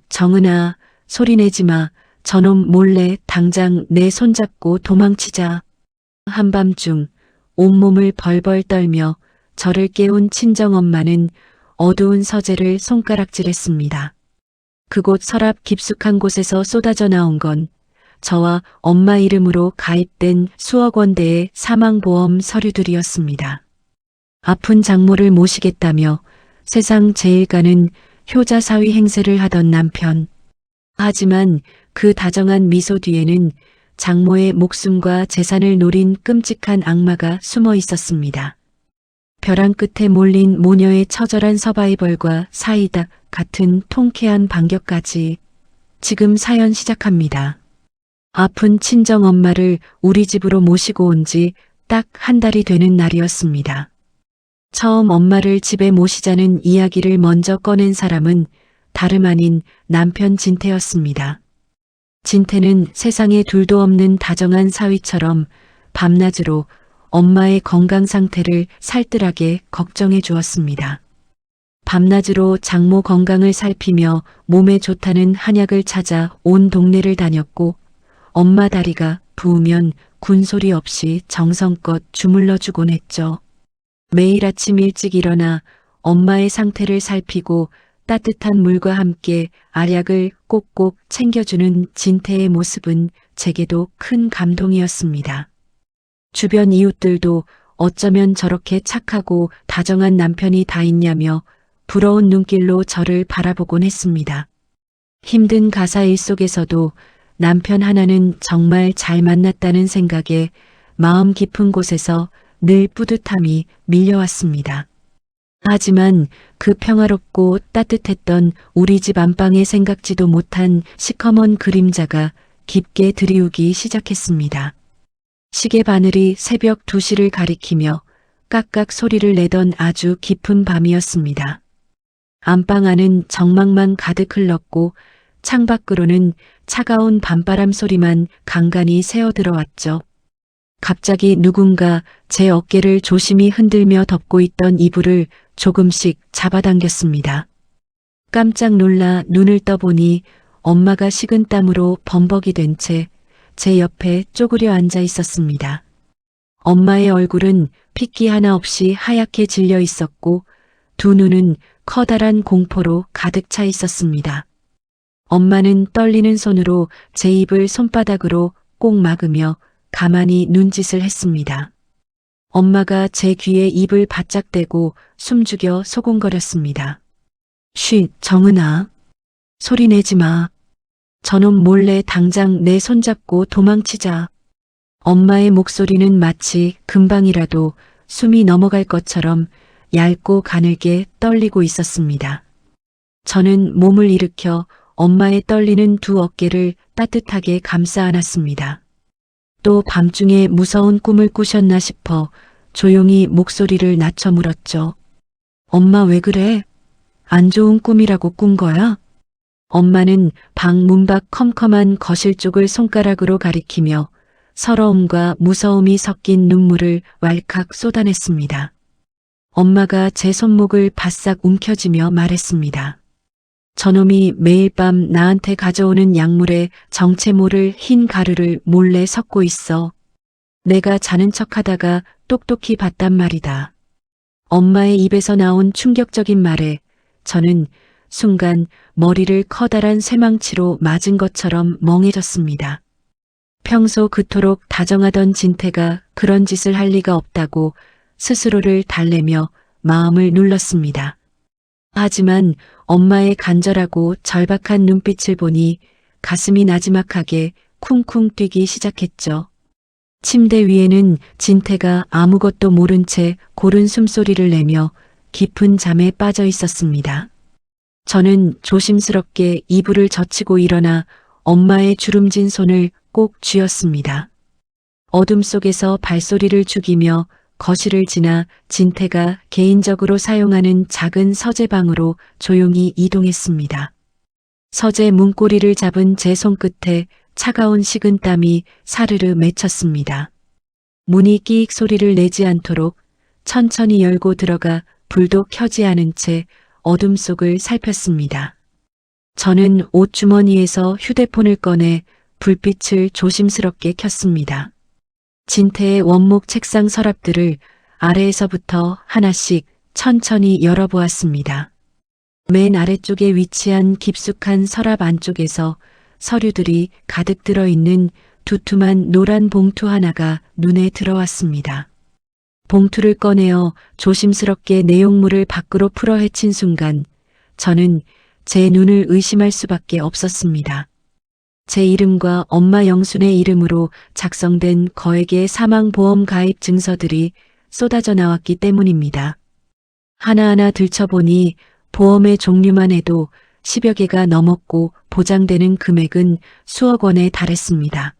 정은아, 소리내지 마. 저놈 몰래 당장 내 손잡고 도망치자. 한밤중 온몸을 벌벌 떨며 저를 깨운 친정엄마는 어두운 서재를 손가락질했습니다. 그곳 서랍 깊숙한 곳에서 쏟아져 나온 건 저와 엄마 이름으로 가입된 수억 원대의 사망보험 서류들이었습니다. 아픈 장모를 모시겠다며 세상 제일 가는 효자사위 행세를 하던 남편. 하지만 그 다정한 미소 뒤에는 장모의 목숨과 재산을 노린 끔찍한 악마가 숨어 있었습니다. 벼랑 끝에 몰린 모녀의 처절한 서바이벌과 사이다 같은 통쾌한 반격까지. 지금 사연 시작합니다. 아픈 친정 엄마를 우리 집으로 모시고 온 지 딱 한 달이 되는 날이었습니다. 처음 엄마를 집에 모시자는 이야기를 먼저 꺼낸 사람은 다름 아닌 남편 진태였습니다. 진태는 세상에 둘도 없는 다정한 사위처럼 밤낮으로 엄마의 건강 상태를 살뜰하게 걱정해 주었습니다. 밤낮으로 장모 건강을 살피며 몸에 좋다는 한약을 찾아 온 동네를 다녔고 엄마 다리가 부으면 군소리 없이 정성껏 주물러 주곤 했죠. 매일 아침 일찍 일어나 엄마의 상태를 살피고 따뜻한 물과 함께 알약을 꼭꼭 챙겨주는 진태의 모습은 제게도 큰 감동이었습니다. 주변 이웃들도 어쩌면 저렇게 착하고 다정한 남편이 다 있냐며 부러운 눈길로 저를 바라보곤 했습니다. 힘든 가사일 속에서도 남편 하나는 정말 잘 만났다는 생각에 마음 깊은 곳에서 늘 뿌듯함이 밀려왔습니다. 하지만 그 평화롭고 따뜻했던 우리 집 안방에 생각지도 못한 시커먼 그림자가 깊게 드리우기 시작했습니다. 시계 바늘이 새벽 2시를 가리키며 깍깍 소리를 내던 아주 깊은 밤이었습니다. 안방 안은 정막만 가득 흘렀고 창밖으로는 차가운 밤바람 소리만 간간히 새어들어왔죠. 갑자기 누군가 제 어깨를 조심히 흔들며 덮고 있던 이불을 조금씩 잡아당겼습니다. 깜짝 놀라 눈을 떠보니 엄마가 식은땀으로 범벅이 된 채 제 옆에 쪼그려 앉아 있었습니다. 엄마의 얼굴은 핏기 하나 없이 하얗게 질려 있었고 두 눈은 커다란 공포로 가득 차 있었습니다. 엄마는 떨리는 손으로 제 입을 손바닥으로 꼭 막으며 가만히 눈짓을 했습니다. 엄마가 제 귀에 입을 바짝 대고 숨죽여 소곤거렸습니다. 정은아. 소리내지 마. 저놈 몰래 당장 내 손잡고 도망치자. 엄마의 목소리는 마치 금방이라도 숨이 넘어갈 것처럼 얇고 가늘게 떨리고 있었습니다. 저는 몸을 일으켜 엄마의 떨리는 두 어깨를 따뜻하게 감싸 안았습니다. 또 밤중에 무서운 꿈을 꾸셨나 싶어 조용히 목소리를 낮춰 물었죠. 엄마 왜 그래? 안 좋은 꿈이라고 꾼 거야? 엄마는 방 문밖 컴컴한 거실 쪽을 손가락으로 가리키며 서러움과 무서움이 섞인 눈물을 왈칵 쏟아냈습니다. 엄마가 제 손목을 바싹 움켜쥐며 말했습니다. 저놈이 매일 밤 나한테 가져오는 약물에 정체 모를 흰 가루를 몰래 섞고 있어. 내가 자는 척하다가 똑똑히 봤단 말이다. 엄마의 입에서 나온 충격적인 말에 저는 순간 머리를 커다란 쇠망치로 맞은 것처럼 멍해졌습니다. 평소 그토록 다정하던 진태가 그런 짓을 할 리가 없다고 스스로를 달래며 마음을 눌렀습니다. 하지만 엄마의 간절하고 절박한 눈빛을 보니 가슴이 나지막하게 쿵쿵 뛰기 시작했죠. 침대 위에는 진태가 아무것도 모른 채 고른 숨소리를 내며 깊은 잠에 빠져 있었습니다. 저는 조심스럽게 이불을 젖히고 일어나 엄마의 주름진 손을 꼭 쥐었습니다. 어둠 속에서 발소리를 죽이며 거실을 지나 진태가 개인적으로 사용하는 작은 서재방으로 조용히 이동했습니다. 서재 문고리를 잡은 제 손끝에 차가운 식은땀이 사르르 맺혔습니다. 문이 끼익 소리를 내지 않도록 천천히 열고 들어가 불도 켜지 않은 채 어둠 속을 살폈습니다. 저는 옷주머니에서 휴대폰을 꺼내 불빛을 조심스럽게 켰습니다. 진태의 원목 책상 서랍들을 아래에서부터 하나씩 천천히 열어보았습니다. 맨 아래쪽에 위치한 깊숙한 서랍 안쪽에서 서류들이 가득 들어있는 두툼한 노란 봉투 하나가 눈에 들어왔습니다. 봉투를 꺼내어 조심스럽게 내용물을 밖으로 풀어 헤친 순간 저는 제 눈을 의심할 수밖에 없었습니다. 제 이름과 엄마 영순의 이름으로 작성된 거액의 사망보험 가입 증서들이 쏟아져 나왔기 때문입니다. 하나하나 들춰보니 보험의 종류만 해도 10여 개가 넘었고 보장되는 금액은 수억 원에 달했습니다.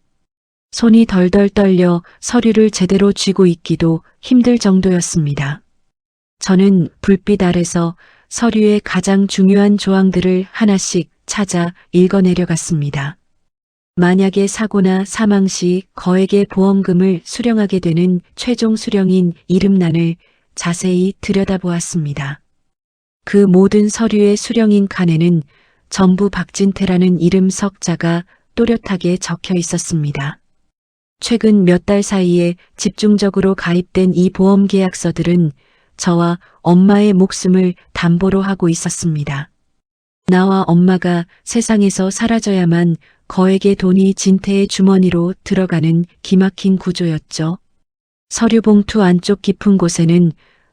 손이 덜덜 떨려 서류를 제대로 쥐고 있기도 힘들 정도였습니다. 저는 불빛 아래서 서류의 가장 중요한 조항들을 하나씩 찾아 읽어내려갔습니다. 만약에 사고나 사망 시 거액의 보험금을 수령하게 되는 최종 수령인 이름란을 자세히 들여다보았습니다. 그 모든 서류의 수령인 칸에는 전부 박진태라는 이름 석자가 또렷하게 적혀 있었습니다. 최근 몇 달 사이에 집중적으로 가입된 이 보험 계약서들은 저와 엄마의 목숨을 담보로 하고 있었습니다. 나와 엄마가 세상에서 사라져야만 거액의 돈이 진태의 주머니로 들어가는 기막힌 구조였죠. 서류 봉투 안쪽 깊은 곳에는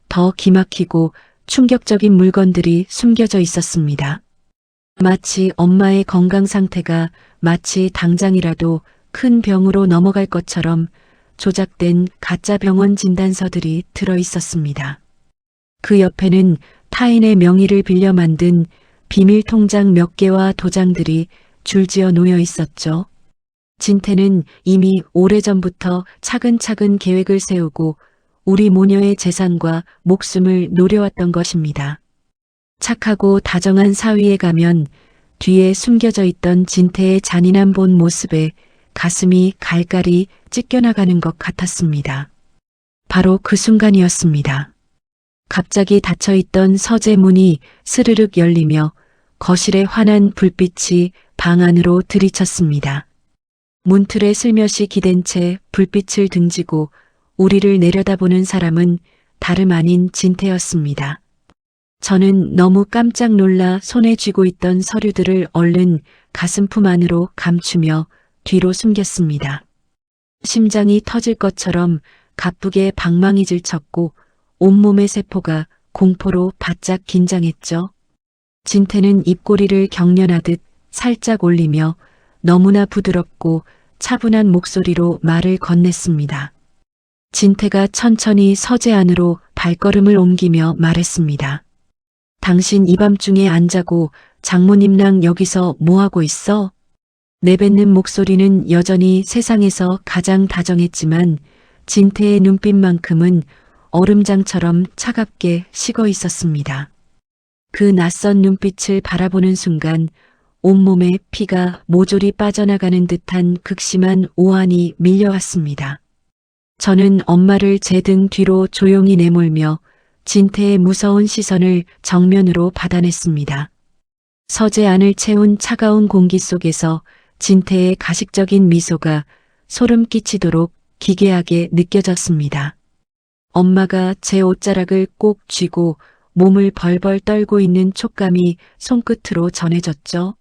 더 기막히고 충격적인 물건들이 숨겨져 있었습니다. 마치 엄마의 건강 상태가 마치 당장이라도 큰 병으로 넘어갈 것처럼 조작된 가짜 병원 진단서들이 들어 있었습니다. 그 옆에는 타인의 명의를 빌려 만든 비밀 통장 몇 개와 도장들이 줄지어 놓여 있었죠. 진태는 이미 오래전부터 차근차근 계획을 세우고 우리 모녀의 재산과 목숨을 노려왔던 것입니다. 착하고 다정한 사위에 가면 뒤에 숨겨져 있던 진태의 잔인한 본 모습에 가슴이 갈갈이 찢겨나가는 것 같았습니다. 바로 그 순간이었습니다. 갑자기 닫혀있던 서재 문이 스르륵 열리며 거실에 환한 불빛이 방 안으로 들이쳤습니다. 문틀에 슬며시 기댄 채 불빛을 등지고 우리를 내려다보는 사람은 다름 아닌 진태였습니다. 저는 너무 깜짝 놀라 손에 쥐고 있던 서류들을 얼른 가슴품 안으로 감추며 뒤로 숨겼습니다. 심장이 터질 것처럼 가쁘게 방망이 질쳤고 온몸의 세포가 공포로 바짝 긴장했죠. 진태는 입꼬리를 경련하듯 살짝 올리며 너무나 부드럽고 차분한 목소리로 말을 건넸습니다. 진태가 천천히 서재 안으로 발걸음을 옮기며 말했습니다. 당신 이 밤중에 안 자고 장모님랑 여기서 뭐하고 있어? 내뱉는 목소리는 여전히 세상에서 가장 다정했지만 진태의 눈빛만큼은 얼음장처럼 차갑게 식어 있었습니다. 그 낯선 눈빛을 바라보는 순간 온몸에 피가 모조리 빠져나가는 듯한 극심한 오한이 밀려왔습니다. 저는 엄마를 제 등 뒤로 조용히 내몰며 진태의 무서운 시선을 정면으로 받아냈습니다. 서재 안을 채운 차가운 공기 속에서 진태의 가식적인 미소가 소름 끼치도록 기괴하게 느껴졌습니다. 엄마가 제 옷자락을 꼭 쥐고 몸을 벌벌 떨고 있는 촉감이 손끝으로 전해졌죠.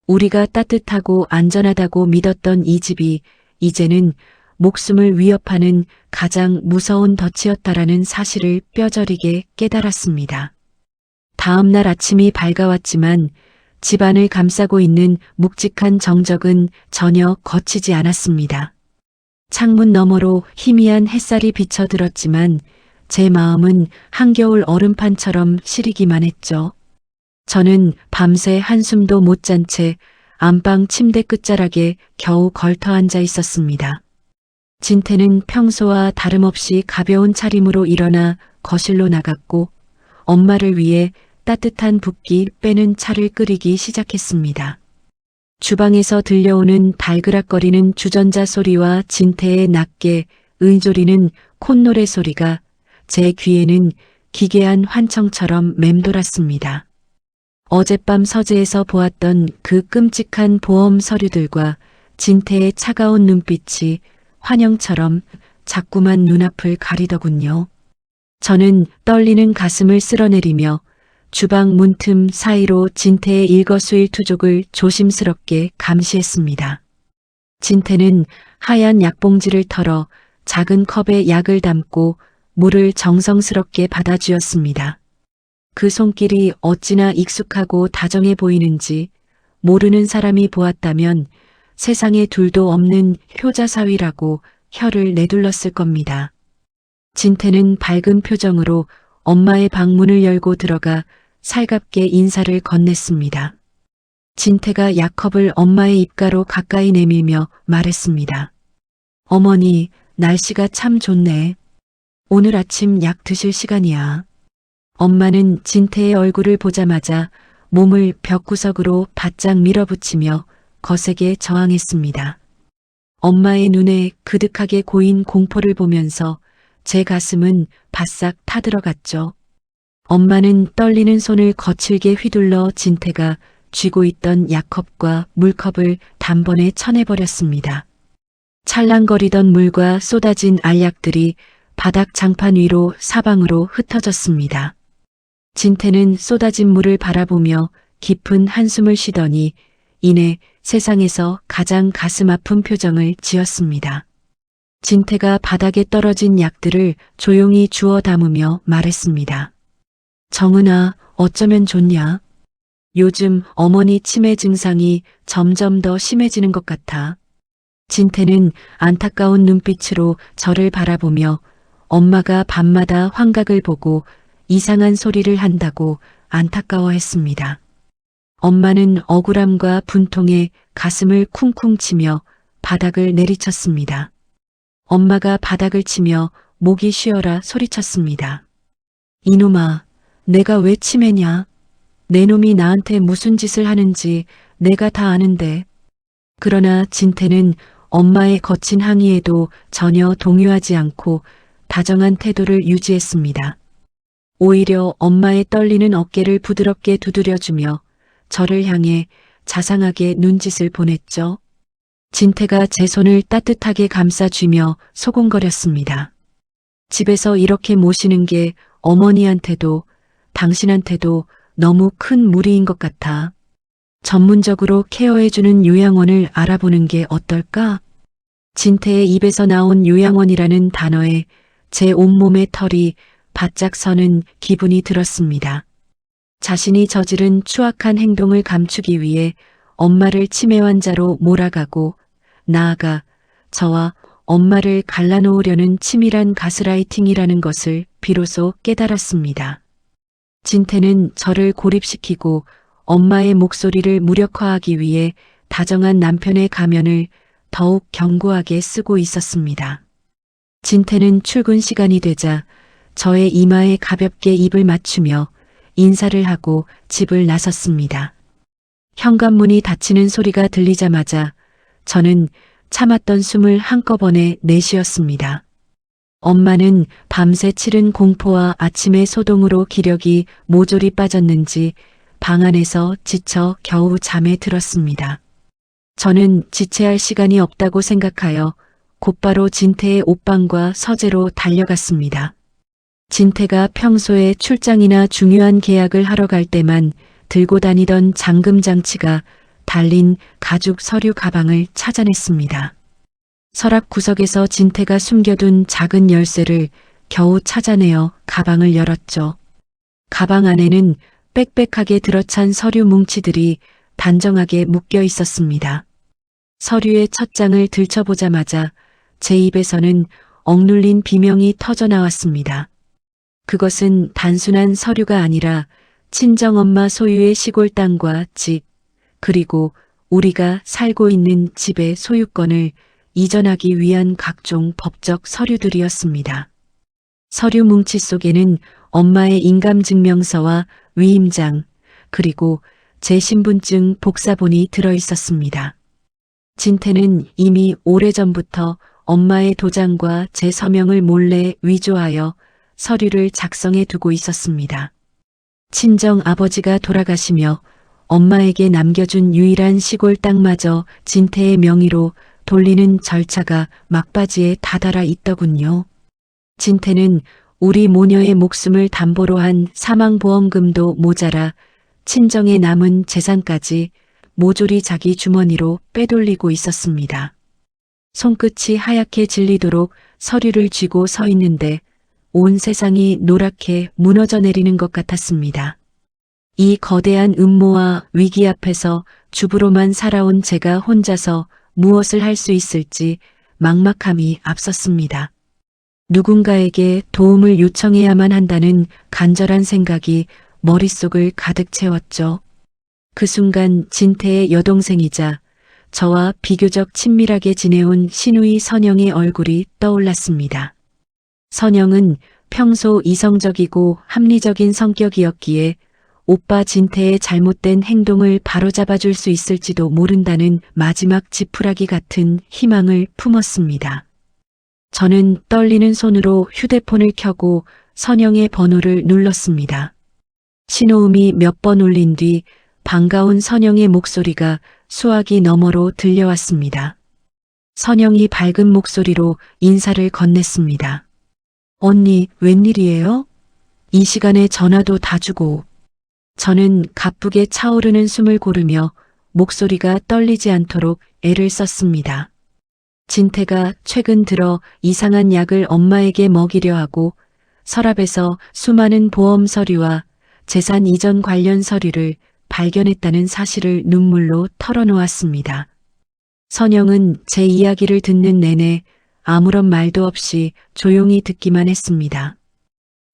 우리가 따뜻하고 안전하다고 믿었던 이 집이 이제는 목숨을 위협하는 가장 무서운 덫이었다라는 사실을 뼈저리게 깨달았습니다. 다음 날 아침이 밝아왔지만 집안을 감싸고 있는 묵직한 정적은 전혀 거치지 않았습니다. 창문 너머로 희미한 햇살이 비쳐들었지만 제 마음은 한겨울 얼음판처럼 시리기만 했죠. 저는 밤새 한숨도 못 잔 채 안방 침대 끝자락에 겨우 걸터 앉아 있었습니다. 진태는 평소와 다름없이 가벼운 차림으로 일어나 거실로 나갔고 엄마를 위해 따뜻한 붓기 빼는 차를 끓이기 시작했습니다. 주방에서 들려오는 달그락거리는 주전자 소리와 진태의 낮게 의조리는 콧노래 소리가 제 귀에는 기괴한 환청처럼 맴돌았습니다. 어젯밤 서재에서 보았던 그 끔찍한 보험 서류들과 진태의 차가운 눈빛이 환영처럼 자꾸만 눈앞을 가리더군요. 저는 떨리는 가슴을 쓸어내리며 주방 문틈 사이로 진태의 일거수일투족을 조심스럽게 감시했습니다. 진태는 하얀 약봉지를 털어 작은 컵에 약을 담고 물을 정성스럽게 받아주었습니다. 그 손길이 어찌나 익숙하고 다정해 보이는지 모르는 사람이 보았다면 세상에 둘도 없는 효자사위라고 혀를 내둘렀을 겁니다. 진태는 밝은 표정으로 엄마의 방문을 열고 들어가 살갑게 인사를 건넸습니다. 진태가 약컵을 엄마의 입가로 가까이 내밀며 말했습니다. 어머니, 날씨가 참 좋네. 오늘 아침 약 드실 시간이야. 엄마는 진태의 얼굴을 보자마자 몸을 벽구석으로 바짝 밀어붙이며 거세게 저항했습니다. 엄마의 눈에 그득하게 고인 공포를 보면서 제 가슴은 바싹 타들어갔죠. 엄마는 떨리는 손을 거칠게 휘둘러 진태가 쥐고 있던 약컵과 물컵을 단번에 쳐내버렸습니다. 찰랑거리던 물과 쏟아진 알약들이 바닥 장판 위로 사방으로 흩어졌습니다. 진태는 쏟아진 물을 바라보며 깊은 한숨을 쉬더니 이내 세상에서 가장 가슴 아픈 표정을 지었습니다. 진태가 바닥에 떨어진 약들을 조용히 주워 담으며 말했습니다. 정은아, 어쩌면 좋냐? 요즘 어머니 치매 증상이 점점 더 심해지는 것 같아. 진태는 안타까운 눈빛으로 저를 바라보며 엄마가 밤마다 환각을 보고 이상한 소리를 한다고 안타까워했습니다. 엄마는 억울함과 분통에 가슴을 쿵쿵 치며 바닥을 내리쳤습니다. 엄마가 바닥을 치며 목이 쉬어라 소리쳤습니다. 이놈아, 내가 왜 치매냐? 내 놈이 나한테 무슨 짓을 하는지 내가 다 아는데. 그러나 진태는 엄마의 거친 항의에도 전혀 동요하지 않고 다정한 태도를 유지했습니다. 오히려 엄마의 떨리는 어깨를 부드럽게 두드려주며 저를 향해 자상하게 눈짓을 보냈죠. 진태가 제 손을 따뜻하게 감싸쥐며 소곤거렸습니다. 집에서 이렇게 모시는 게 어머니한테도 당신한테도 너무 큰 무리인 것 같아. 전문적으로 케어해주는 요양원을 알아보는 게 어떨까? 진태의 입에서 나온 요양원이라는 단어에 제 온몸의 털이 바짝 서는 기분이 들었습니다. 자신이 저지른 추악한 행동을 감추기 위해 엄마를 치매 환자로 몰아가고 나아가 저와 엄마를 갈라놓으려는 치밀한 가스라이팅이라는 것을 비로소 깨달았습니다. 진태는 저를 고립시키고 엄마의 목소리를 무력화하기 위해 다정한 남편의 가면을 더욱 견고하게 쓰고 있었습니다. 진태는 출근 시간이 되자 저의 이마에 가볍게 입을 맞추며 인사를 하고 집을 나섰습니다. 현관문이 닫히는 소리가 들리자마자 저는 참았던 숨을 한꺼번에 내쉬었습니다. 엄마는 밤새 치른 공포와 아침의 소동으로 기력이 모조리 빠졌는지 방 안에서 지쳐 겨우 잠에 들었습니다. 저는 지체할 시간이 없다고 생각하여 곧바로 진태의 옷방과 서재로 달려갔습니다. 진태가 평소에 출장이나 중요한 계약을 하러 갈 때만 들고 다니던 잠금장치가 달린 가죽 서류 가방을 찾아냈습니다. 서랍 구석에서 진태가 숨겨둔 작은 열쇠를 겨우 찾아내어 가방을 열었죠. 가방 안에는 빽빽하게 들어찬 서류 뭉치들이 단정하게 묶여 있었습니다. 서류의 첫 장을 들춰보자마자 제 입에서는 억눌린 비명이 터져 나왔습니다. 그것은 단순한 서류가 아니라 친정엄마 소유의 시골 땅과 집, 그리고 우리가 살고 있는 집의 소유권을 이전하기 위한 각종 법적 서류들이었습니다. 서류 뭉치 속에는 엄마의 인감증명서와 위임장, 그리고 제 신분증 복사본이 들어 있었습니다. 진태는 이미 오래전부터 엄마의 도장과 제 서명을 몰래 위조하여 서류를 작성해 두고 있었습니다. 친정 아버지가 돌아가시며 엄마에게 남겨준 유일한 시골 땅마저 진태의 명의로 돌리는 절차가 막바지에 다다라 있더군요. 진태는 우리 모녀의 목숨을 담보로 한 사망보험금도 모자라 친정에 남은 재산까지 모조리 자기 주머니로 빼돌리고 있었습니다. 손끝이 하얗게 질리도록 서류를 쥐고 서 있는데 온 세상이 노랗게 무너져 내리는 것 같았습니다. 이 거대한 음모와 위기 앞에서 주부로만 살아온 제가 혼자서 무엇을 할 수 있을지 막막함이 앞섰습니다. 누군가에게 도움을 요청해야만 한다는 간절한 생각이 머릿속을 가득 채웠죠. 그 순간 진태의 여동생이자 저와 비교적 친밀하게 지내온 시누이 선영의 얼굴이 떠올랐습니다. 선영은 평소 이성적이고 합리적인 성격이었기에 오빠 진태의 잘못된 행동을 바로잡아줄 수 있을지도 모른다는 마지막 지푸라기 같은 희망을 품었습니다. 저는 떨리는 손으로 휴대폰을 켜고 선영의 번호를 눌렀습니다. 신호음이 몇 번 울린 뒤 반가운 선영의 목소리가 수화기 너머로 들려왔습니다. 선영이 밝은 목소리로 인사를 건넸습니다. 언니, 웬일이에요? 이 시간에 전화도 다 주고. 저는 가쁘게 차오르는 숨을 고르며 목소리가 떨리지 않도록 애를 썼습니다. 진태가 최근 들어 이상한 약을 엄마에게 먹이려 하고 서랍에서 수많은 보험 서류와 재산 이전 관련 서류를 발견했다는 사실을 눈물로 털어놓았습니다. 선영은 제 이야기를 듣는 내내 아무런 말도 없이 조용히 듣기만 했습니다.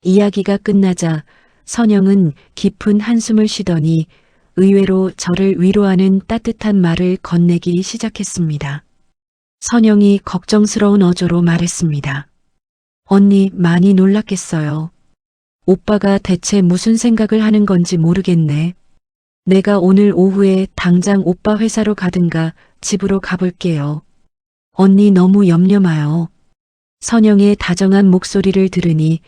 이야기가 끝나자 선영은 깊은 한숨을 쉬더니 의외로 저를 위로하는 따뜻한 말을 건네기 시작했습니다. 선영이 걱정스러운 어조로 말했습니다. 언니 많이 놀랐겠어요. 오빠가 대체 무슨 생각을 하는 건지 모르겠네. 내가 오늘 오후에 당장 오빠 회사로 가든가 집으로 가볼게요. 언니 너무 염려 마요. 선영의 다정한 목소리를 들으니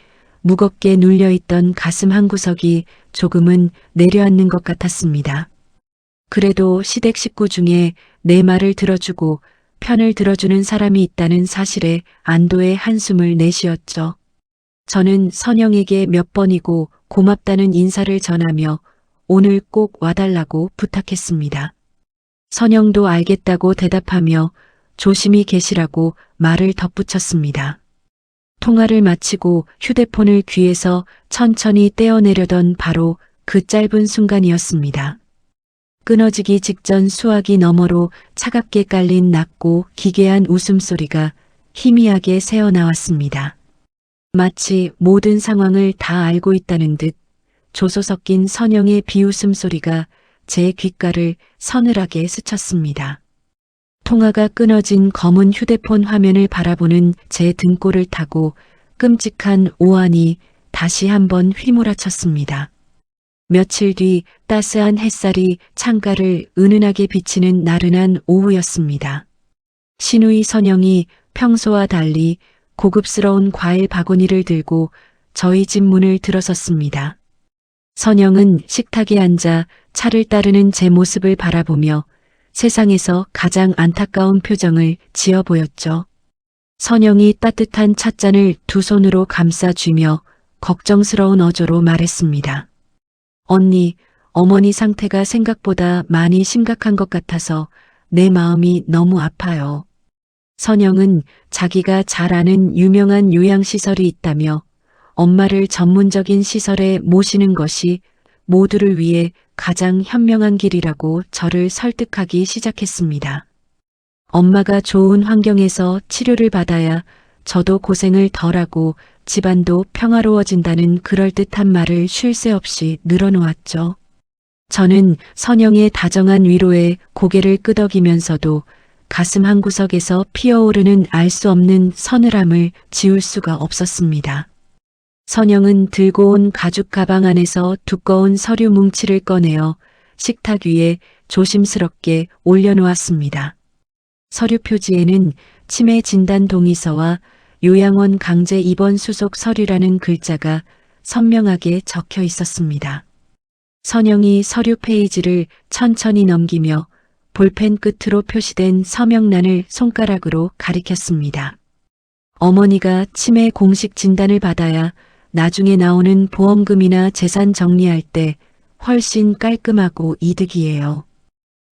무겁게 눌려있던 가슴 한구석이 조금은 내려앉는 것 같았습니다. 그래도 시댁 식구 중에 내 말을 들어주고 편을 들어주는 사람이 있다는 사실에 안도의 한숨을 내쉬었죠. 저는 선영에게 몇 번이고 고맙다는 인사를 전하며 오늘 꼭 와달라고 부탁했습니다. 선영도 알겠다고 대답하며 조심히 계시라고 말을 덧붙였습니다. 통화를 마치고 휴대폰을 귀에서 천천히 떼어내려던 바로 그 짧은 순간이었습니다. 끊어지기 직전 수화기 너머로 차갑게 깔린 낮고 기괴한 웃음소리가 희미하게 새어나왔습니다. 마치 모든 상황을 다 알고 있다는 듯 조소 섞인 선영의 비웃음 소리가 제 귓가를 서늘하게 스쳤습니다. 통화가 끊어진 검은 휴대폰 화면을 바라보는 제 등골을 타고 끔찍한 오한이 다시 한번 휘몰아쳤습니다. 며칠 뒤 따스한 햇살이 창가를 은은하게 비치는 나른한 오후였습니다. 시누이 선영이 평소와 달리 고급스러운 과일 바구니를 들고 저희 집 문을 들어섰습니다. 선영은 식탁에 앉아 차를 따르는 제 모습을 바라보며 세상에서 가장 안타까운 표정을 지어 보였죠. 선영이 따뜻한 찻잔을 두 손으로 감싸쥐며 걱정스러운 어조로 말했습니다. 언니, 어머니 상태가 생각보다 많이 심각한 것 같아서 내 마음이 너무 아파요. 선영은 자기가 잘 아는 유명한 요양시설이 있다며 엄마를 전문적인 시설에 모시는 것이 모두를 위해 가장 현명한 길이라고 저를 설득하기 시작했습니다. 엄마가 좋은 환경에서 치료를 받아야 저도 고생을 덜하고 집안도 평화로워진다는 그럴듯한 말을 쉴 새 없이 늘어놓았죠. 저는 선영의 다정한 위로에 고개를 끄덕이면서도 가슴 한구석에서 피어오르는 알 수 없는 서늘함을 지울 수가 없었습니다. 선영은 들고 온 가죽 가방 안에서 두꺼운 서류 뭉치를 꺼내어 식탁 위에 조심스럽게 올려놓았습니다. 서류 표지에는 치매 진단 동의서와 요양원 강제 입원 수속 서류라는 글자가 선명하게 적혀 있었습니다. 선영이 서류 페이지를 천천히 넘기며 볼펜 끝으로 표시된 서명란을 손가락으로 가리켰습니다. 어머니가 치매 공식 진단을 받아야 나중에 나오는 보험금이나 재산 정리할 때 훨씬 깔끔하고 이득이에요.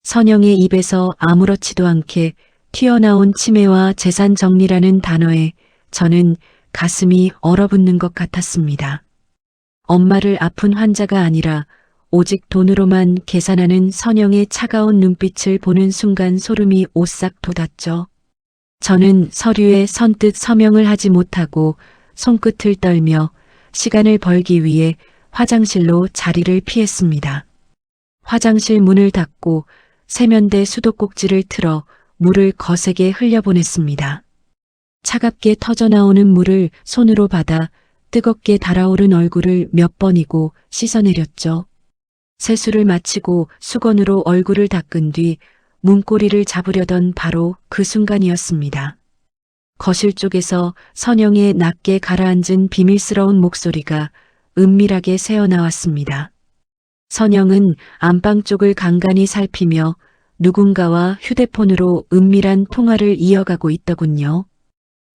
선영의 입에서 아무렇지도 않게 튀어나온 치매와 재산 정리라는 단어에 저는 가슴이 얼어붙는 것 같았습니다. 엄마를 아픈 환자가 아니라 오직 돈으로만 계산하는 선영의 차가운 눈빛을 보는 순간 소름이 오싹 돋았죠. 저는 서류에 선뜻 서명을 하지 못하고 손끝을 떨며 시간을 벌기 위해 화장실로 자리를 피했습니다. 화장실 문을 닫고 세면대 수도꼭지를 틀어 물을 거세게 흘려보냈습니다. 차갑게 터져나오는 물을 손으로 받아 뜨겁게 달아오른 얼굴을 몇 번이고 씻어내렸죠. 세수를 마치고 수건으로 얼굴을 닦은 뒤 문고리를 잡으려던 바로 그 순간이었습니다. 거실 쪽에서 선영의 낮게 가라앉은 비밀스러운 목소리가 은밀하게 새어나왔습니다. 선영은 안방 쪽을 간간히 살피며 누군가와 휴대폰으로 은밀한 통화를 이어가고 있더군요.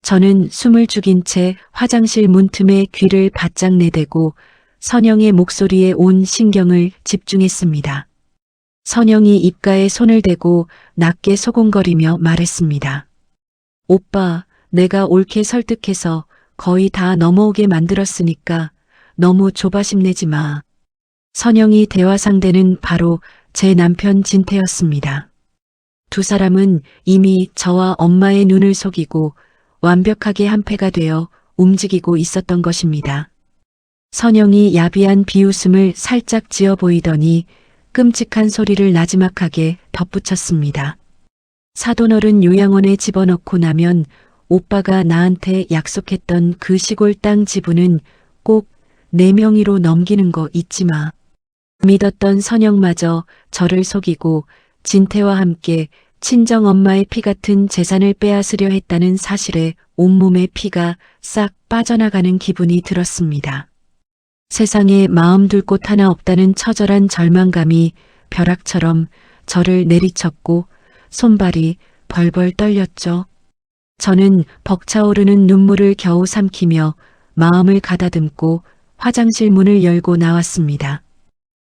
저는 숨을 죽인 채 화장실 문틈에 귀를 바짝 내대고 선영의 목소리에 온 신경을 집중했습니다. 선영이 입가에 손을 대고 낮게 소곤거리며 말했습니다. 오빠, 내가 옳게 설득해서 거의 다 넘어오게 만들었으니까 너무 조바심 내지 마. 선영이 대화 상대는 바로 제 남편 진태였습니다. 두 사람은 이미 저와 엄마의 눈을 속이고 완벽하게 한패가 되어 움직이고 있었던 것입니다. 선영이 야비한 비웃음을 살짝 지어 보이더니 끔찍한 소리를 나지막하게 덧붙였습니다. 사돈어른 요양원에 집어넣고 나면 오빠가 나한테 약속했던 그 시골 땅 지분은 꼭 내 명의로 넘기는 거 잊지 마. 믿었던 선영마저 저를 속이고 진태와 함께 친정엄마의 피 같은 재산을 빼앗으려 했다는 사실에 온몸의 피가 싹 빠져나가는 기분이 들었습니다. 세상에 마음 둘 곳 하나 없다는 처절한 절망감이 벼락처럼 저를 내리쳤고 손발이 벌벌 떨렸죠. 저는 벅차오르는 눈물을 겨우 삼키며 마음을 가다듬고 화장실 문을 열고 나왔습니다.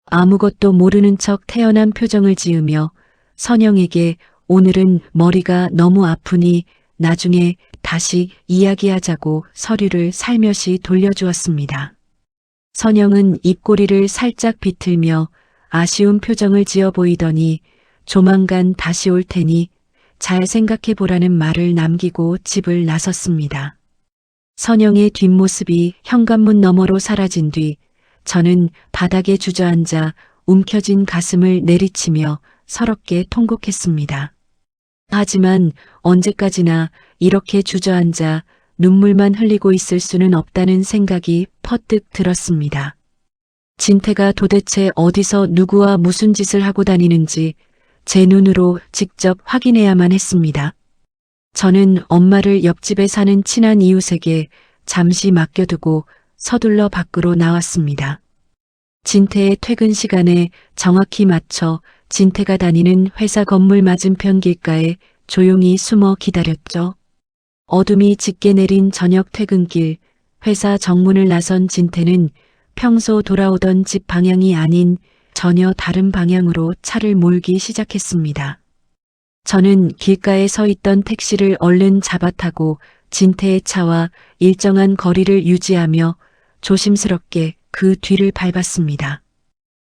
아무것도 모르는 척 태연한 표정을 지으며 선영에게 오늘은 머리가 너무 아프니 나중에 다시 이야기하자고 서류를 살며시 돌려주었습니다. 선영은 입꼬리를 살짝 비틀며 아쉬운 표정을 지어 보이더니 조만간 다시 올 테니 잘 생각해 보라는 말을 남기고 집을 나섰습니다. 선영의 뒷모습이 현관문 너머로 사라진 뒤 저는 바닥에 주저앉아 움켜진 가슴을 내리치며 서럽게 통곡했습니다. 하지만 언제까지나 이렇게 주저앉아 눈물만 흘리고 있을 수는 없다는 생각이 퍼뜩 들었습니다. 진태가 도대체 어디서 누구와 무슨 짓을 하고 다니는지 제 눈으로 직접 확인해야만 했습니다. 저는 엄마를 옆집에 사는 친한 이웃에게 잠시 맡겨두고 서둘러 밖으로 나왔습니다. 진태의 퇴근 시간에 정확히 맞춰 진태가 다니는 회사 건물 맞은편 길가에 조용히 숨어 기다렸죠. 어둠이 짙게 내린 저녁 퇴근길, 회사 정문을 나선 진태는 평소 돌아오던 집 방향이 아닌 전혀 다른 방향으로 차를 몰기 시작했습니다. 저는 길가에 서 있던 택시를 얼른 잡아타고 진태의 차와 일정한 거리를 유지하며 조심스럽게 그 뒤를 밟았습니다.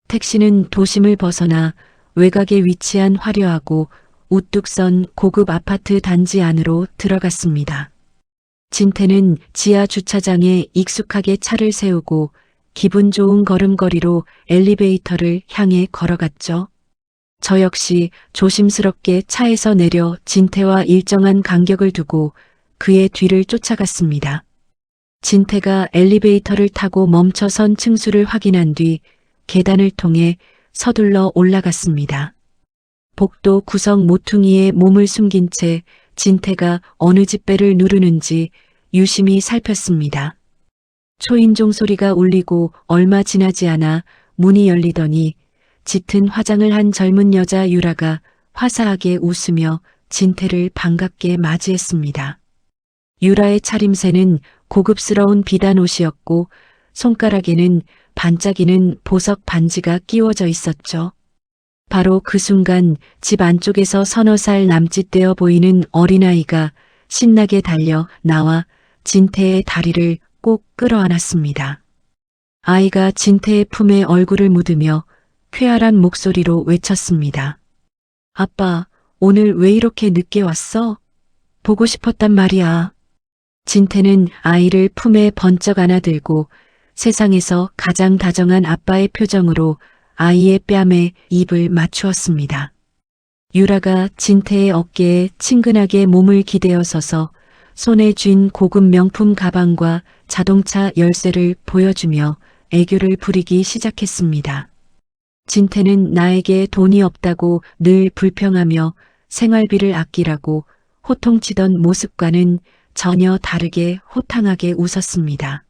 택시는 도심을 벗어나 외곽에 위치한 화려하고 우뚝 선 고급 아파트 단지 안으로 들어갔습니다. 진태는 지하 주차장에 익숙하게 차를 세우고 기분 좋은 걸음걸이로 엘리베이터를 향해 걸어갔죠. 저 역시 조심스럽게 차에서 내려 진태와 일정한 간격을 두고 그의 뒤를 쫓아갔습니다. 진태가 엘리베이터를 타고 멈춰선 층수를 확인한 뒤 계단을 통해 서둘러 올라갔습니다. 복도 구석 모퉁이에 몸을 숨긴 채 진태가 어느 집배를 누르는지 유심히 살폈습니다. 초인종 소리가 울리고 얼마 지나지 않아 문이 열리더니 짙은 화장을 한 젊은 여자 유라가 화사하게 웃으며 진태를 반갑게 맞이했습니다. 유라의 차림새는 고급스러운 비단 옷이었고 손가락에는 반짝이는 보석 반지가 끼워져 있었죠. 바로 그 순간 집 안쪽에서 서너 살 남짓되어 보이는 어린아이가 신나게 달려 나와 진태의 다리를 꼭 끌어안았습니다. 아이가 진태의 품에 얼굴을 묻으며 쾌활한 목소리로 외쳤습니다. 아빠, 오늘 왜 이렇게 늦게 왔어? 보고 싶었단 말이야. 진태는 아이를 품에 번쩍 안아들고 세상에서 가장 다정한 아빠의 표정으로 아이의 뺨에 입을 맞추었습니다. 유라가 진태의 어깨에 친근하게 몸을 기대어 서서 손에 쥔 고급 명품 가방과 자동차 열쇠를 보여주며 애교를 부리기 시작했습니다. 진태는 나에게 돈이 없다고 늘 불평하며 생활비를 아끼라고 호통치던 모습과는 전혀 다르게 호탕하게 웃었습니다.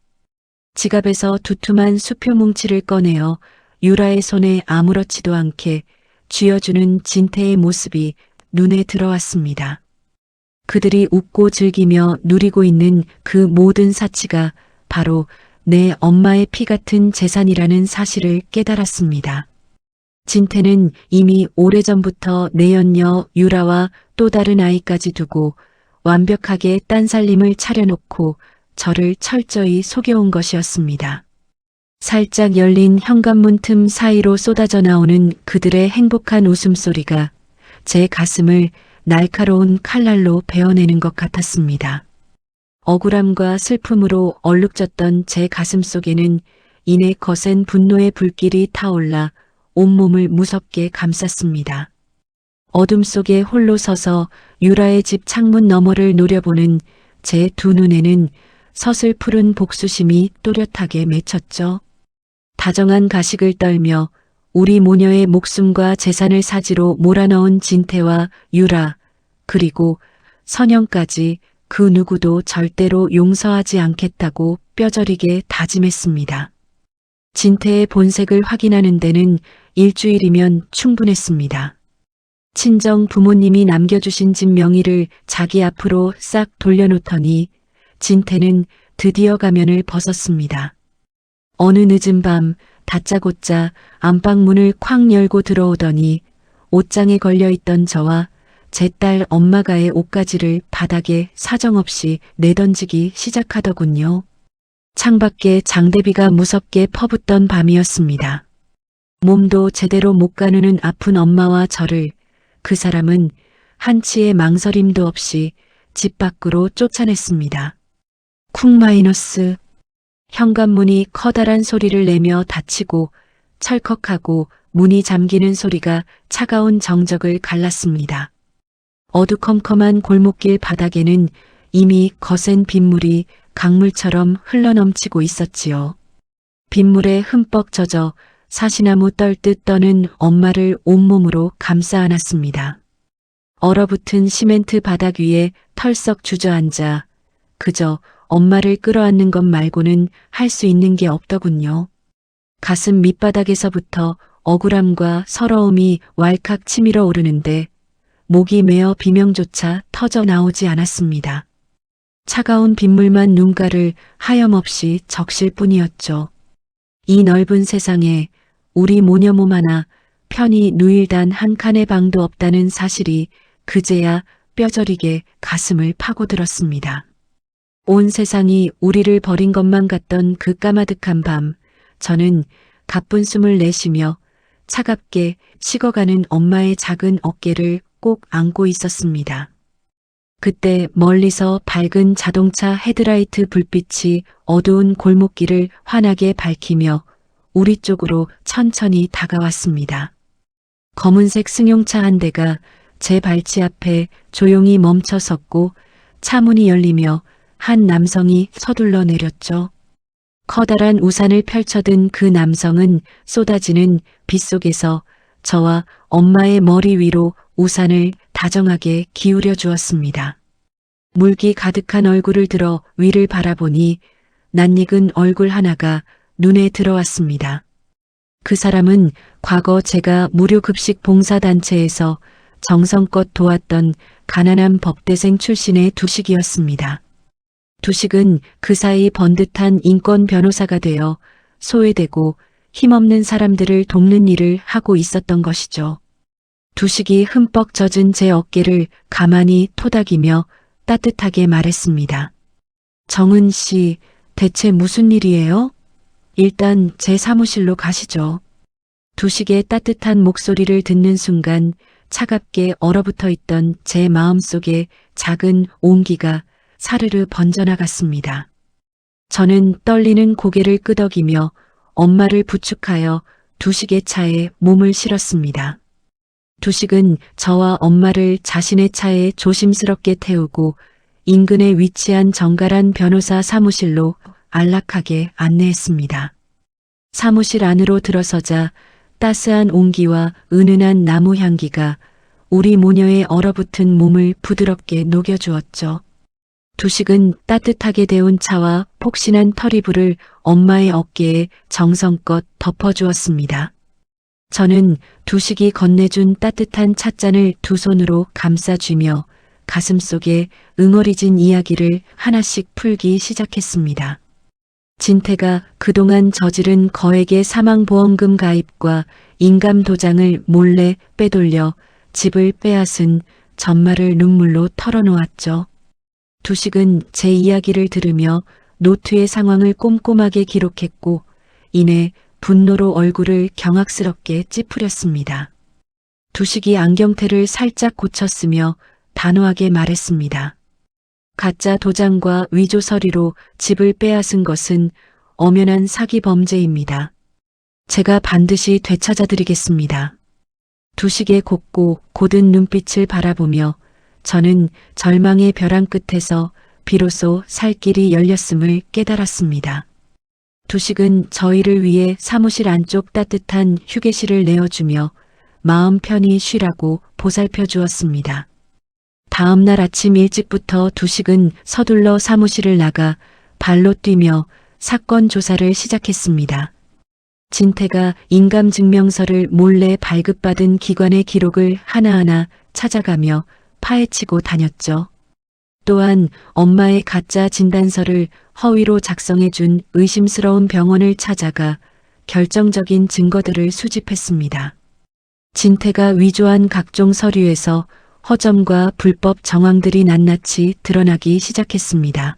지갑에서 두툼한 수표 뭉치를 꺼내어 유라의 손에 아무렇지도 않게 쥐어주는 진태의 모습이 눈에 들어왔습니다. 그들이 웃고 즐기며 누리고 있는 그 모든 사치가 바로 내 엄마의 피 같은 재산이라는 사실을 깨달았습니다. 진태는 이미 오래전부터 내연녀 유라와 또 다른 아이까지 두고 완벽하게 딴살림을 차려놓고 저를 철저히 속여온 것이었습니다. 살짝 열린 현관문 틈 사이로 쏟아져 나오는 그들의 행복한 웃음소리가 제 가슴을 날카로운 칼날로 베어내는 것 같았습니다. 억울함과 슬픔으로 얼룩졌던 제 가슴 속에는 이내 거센 분노의 불길이 타올라 온몸을 무섭게 감쌌습니다. 어둠 속에 홀로 서서 유라의 집 창문 너머를 노려보는 제 두 눈에는 서슬푸른 복수심이 또렷하게 맺혔죠. 다정한 가식을 떨며 우리 모녀의 목숨과 재산을 사지로 몰아넣은 진태와 유라, 그리고 선영까지 그 누구도 절대로 용서하지 않겠다고 뼈저리게 다짐했습니다. 진태의 본색을 확인하는 데는 일주일이면 충분했습니다. 친정 부모님이 남겨주신 집 명의를 자기 앞으로 싹 돌려놓더니 진태는 드디어 가면을 벗었습니다. 어느 늦은 밤 다짜고짜 안방문을 쾅 열고 들어오더니 옷장에 걸려있던 저와 제 딸 엄마가의 옷가지를 바닥에 사정없이 내던지기 시작하더군요. 창밖에 장대비가 무섭게 퍼붓던 밤이었습니다. 몸도 제대로 못 가누는 아픈 엄마와 저를 그 사람은 한치의 망설임도 없이 집 밖으로 쫓아냈습니다. 쿵 마이너스. 현관문이 커다란 소리를 내며 닫히고 철컥하고 문이 잠기는 소리가 차가운 정적을 갈랐습니다. 어두컴컴한 골목길 바닥에는 이미 거센 빗물이 강물처럼 흘러넘치고 있었지요. 빗물에 흠뻑 젖어 사시나무 떨듯 떠는 엄마를 온몸으로 감싸 안았습니다. 얼어붙은 시멘트 바닥 위에 털썩 주저앉아 그저 엄마를 끌어안는 것 말고는 할 수 있는 게 없더군요. 가슴 밑바닥에서부터 억울함과 서러움이 왈칵 치밀어 오르는데 목이 메어 비명조차 터져 나오지 않았습니다. 차가운 빗물만 눈가를 하염없이 적실 뿐이었죠. 이 넓은 세상에 우리 모녀 몸 하나 편히 누일 단 한 칸의 방도 없다는 사실이 그제야 뼈저리게 가슴을 파고들었습니다. 온 세상이 우리를 버린 것만 같던 그 까마득한 밤, 저는 가쁜 숨을 내쉬며 차갑게 식어가는 엄마의 작은 어깨를 꼭 안고 있었습니다. 그때 멀리서 밝은 자동차 헤드라이트 불빛이 어두운 골목길을 환하게 밝히며 우리 쪽으로 천천히 다가왔습니다. 검은색 승용차 한 대가 제 발치 앞에 조용히 멈춰 섰고 차 문이 열리며 한 남성이 서둘러 내렸죠. 커다란 우산을 펼쳐든 그 남성은 쏟아지는 빛 속에서 저와 엄마의 머리 위로 우산을 다정하게 기울여 주었습니다. 물기 가득한 얼굴을 들어 위를 바라보니 낯익은 얼굴 하나가 눈에 들어왔습니다. 그 사람은 과거 제가 무료급식 봉사단체에서 정성껏 도왔던 가난한 법대생 출신의 두식이었습니다. 두식은 그 사이 번듯한 인권 변호사가 되어 소외되고 힘없는 사람들을 돕는 일을 하고 있었던 것이죠. 두식이 흠뻑 젖은 제 어깨를 가만히 토닥이며 따뜻하게 말했습니다. 정은 씨, 대체 무슨 일이에요? 일단 제 사무실로 가시죠. 두식의 따뜻한 목소리를 듣는 순간 차갑게 얼어붙어 있던 제 마음속에 작은 온기가 사르르 번져나갔습니다. 저는 떨리는 고개를 끄덕이며 엄마를 부축하여 두식의 차에 몸을 실었습니다. 두식은 저와 엄마를 자신의 차에 조심스럽게 태우고 인근에 위치한 정갈한 변호사 사무실로 안락하게 안내했습니다. 사무실 안으로 들어서자 따스한 온기와 은은한 나무 향기가 우리 모녀의 얼어붙은 몸을 부드럽게 녹여주었죠. 두식은 따뜻하게 데운 차와 폭신한 털이불을 엄마의 어깨에 정성껏 덮어주었습니다. 저는 두식이 건네준 따뜻한 찻잔을 두 손으로 감싸쥐며 가슴속에 응어리진 이야기를 하나씩 풀기 시작했습니다. 진태가 그동안 저지른 거액의 사망보험금 가입과 인감도장을 몰래 빼돌려 집을 빼앗은 전말을 눈물로 털어놓았죠. 두식은 제 이야기를 들으며 노트의 상황을 꼼꼼하게 기록했고 이내 분노로 얼굴을 경악스럽게 찌푸렸습니다. 두식이 안경테를 살짝 고쳤으며 단호하게 말했습니다. 가짜 도장과 위조 서류로 집을 빼앗은 것은 엄연한 사기 범죄입니다. 제가 반드시 되찾아드리겠습니다. 두식의 곱고 고든 눈빛을 바라보며 저는 절망의 벼랑 끝에서 비로소 살 길이 열렸음을 깨달았습니다. 두식은 저희를 위해 사무실 안쪽 따뜻한 휴게실을 내어주며 마음 편히 쉬라고 보살펴 주었습니다. 다음 날 아침 일찍부터 두식은 서둘러 사무실을 나가 발로 뛰며 사건 조사를 시작했습니다. 진태가 인감증명서를 몰래 발급받은 기관의 기록을 하나하나 찾아가며 파헤치고 다녔죠. 또한 엄마의 가짜 진단서를 허위로 작성해준 의심스러운 병원을 찾아가 결정적인 증거들을 수집했습니다. 진태가 위조한 각종 서류에서 허점과 불법 정황들이 낱낱이 드러나기 시작했습니다.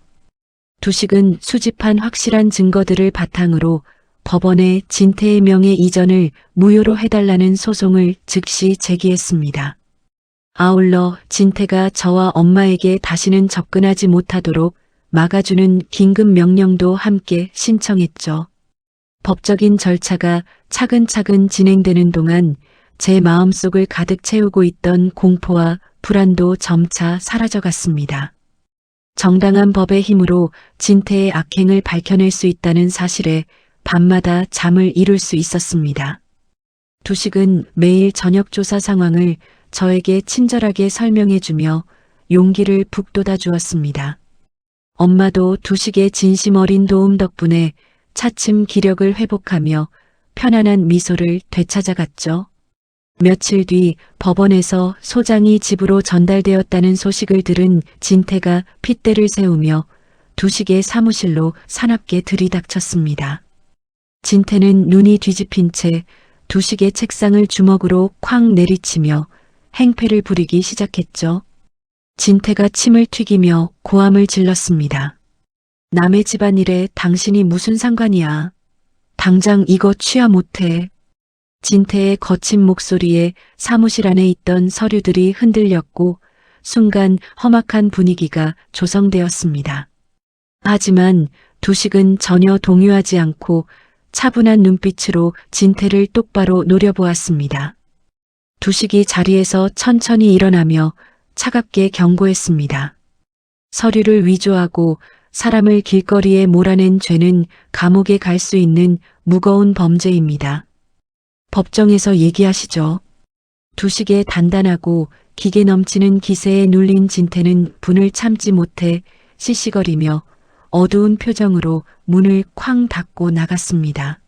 두식은 수집한 확실한 증거들을 바탕으로 법원에 진태의 명예 이전을 무효로 해달라는 소송을 즉시 제기했습니다. 아울러 진태가 저와 엄마에게 다시는 접근하지 못하도록 막아주는 긴급 명령도 함께 신청했죠. 법적인 절차가 차근차근 진행되는 동안 제 마음속을 가득 채우고 있던 공포와 불안도 점차 사라져갔습니다. 정당한 법의 힘으로 진태의 악행을 밝혀낼 수 있다는 사실에 밤마다 잠을 이룰 수 있었습니다. 두식은 매일 저녁 조사 상황을 저에게 친절하게 설명해주며 용기를 북돋아 주었습니다. 엄마도 두식의 진심 어린 도움 덕분에 차츰 기력을 회복하며 편안한 미소를 되찾아갔죠. 며칠 뒤 법원에서 소장이 집으로 전달되었다는 소식을 들은 진태가 핏대를 세우며 두식의 사무실로 사납게 들이닥쳤습니다. 진태는 눈이 뒤집힌 채 두식의 책상을 주먹으로 쾅 내리치며 행패를 부리기 시작했죠. 진태가 침을 튀기며 고함을 질렀습니다. 남의 집안일에 당신이 무슨 상관이야. 당장 이거 취하 못해. 진태의 거친 목소리에 사무실 안에 있던 서류들이 흔들렸고 순간 험악한 분위기가 조성되었습니다. 하지만 두식은 전혀 동요하지 않고 차분한 눈빛으로 진태를 똑바로 노려보았습니다. 두식이 자리에서 천천히 일어나며 차갑게 경고했습니다. 서류를 위조하고 사람을 길거리에 몰아낸 죄는 감옥에 갈 수 있는 무거운 범죄입니다. 법정에서 얘기하시죠. 두식의 단단하고 기계 넘치는 기세에 눌린 진태는 분을 참지 못해 시시거리며 어두운 표정으로 문을 쾅 닫고 나갔습니다.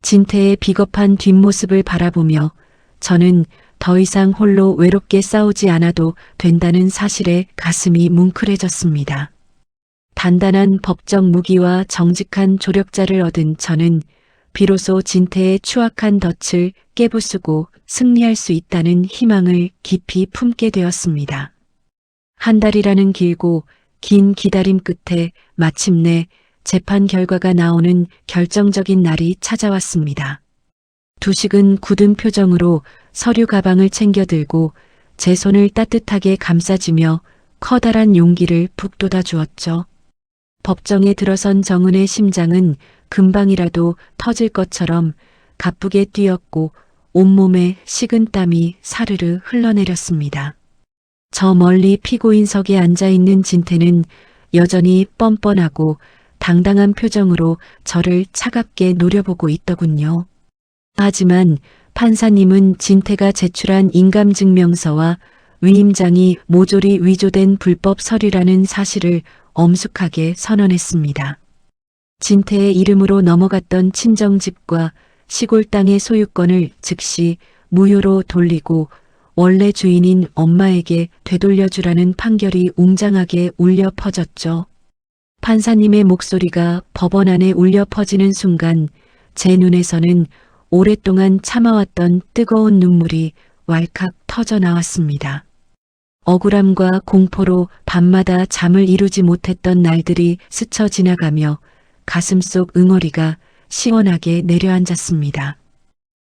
진태의 비겁한 뒷모습을 바라보며 저는 더 이상 홀로 외롭게 싸우지 않아도 된다는 사실에 가슴이 뭉클해졌습니다. 단단한 법적 무기와 정직한 조력자를 얻은 저는 비로소 진태의 추악한 덫을 깨부수고 승리할 수 있다는 희망을 깊이 품게 되었습니다. 한 달이라는 길고 긴 기다림 끝에 마침내 재판 결과가 나오는 결정적인 날이 찾아왔습니다. 두식은 굳은 표정으로 서류 가방을 챙겨 들고 제 손을 따뜻하게 감싸주며 커다란 용기를 북돋아 주었죠. 법정에 들어선 정은의 심장은 금방이라도 터질 것처럼 가쁘게 뛰었고 온몸에 식은 땀이 사르르 흘러내렸습니다. 저 멀리 피고인석에 앉아있는 진태는 여전히 뻔뻔하고 당당한 표정으로 저를 차갑게 노려보고 있더군요. 하지만 판사님은 진태가 제출한 인감증명서와 위임장이 모조리 위조된 불법 서류라는 사실을 엄숙하게 선언했습니다. 진태의 이름으로 넘어갔던 친정집과 시골 땅의 소유권을 즉시 무효로 돌리고 원래 주인인 엄마에게 되돌려주라는 판결이 웅장하게 울려 퍼졌죠. 판사님의 목소리가 법원 안에 울려 퍼지는 순간 제 눈에서는 오랫동안 참아왔던 뜨거운 눈물이 왈칵 터져 나왔습니다. 억울함과 공포로 밤마다 잠을 이루지 못했던 날들이 스쳐 지나가며 가슴속 응어리가 시원하게 내려앉았습니다.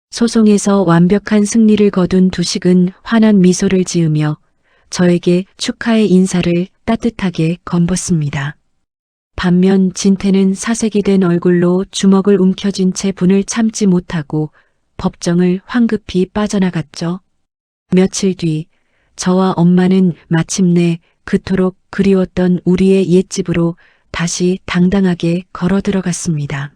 소송에서 완벽한 승리를 거둔 두식은 환한 미소를 지으며 저에게 축하의 인사를 따뜻하게 건넸습니다. 반면 진태는 사색이 된 얼굴로 주먹을 움켜쥔 채 분을 참지 못하고 법정을 황급히 빠져나갔죠. 며칠 뒤 저와 엄마는 마침내 그토록 그리웠던 우리의 옛집으로 다시 당당하게 걸어 들어갔습니다.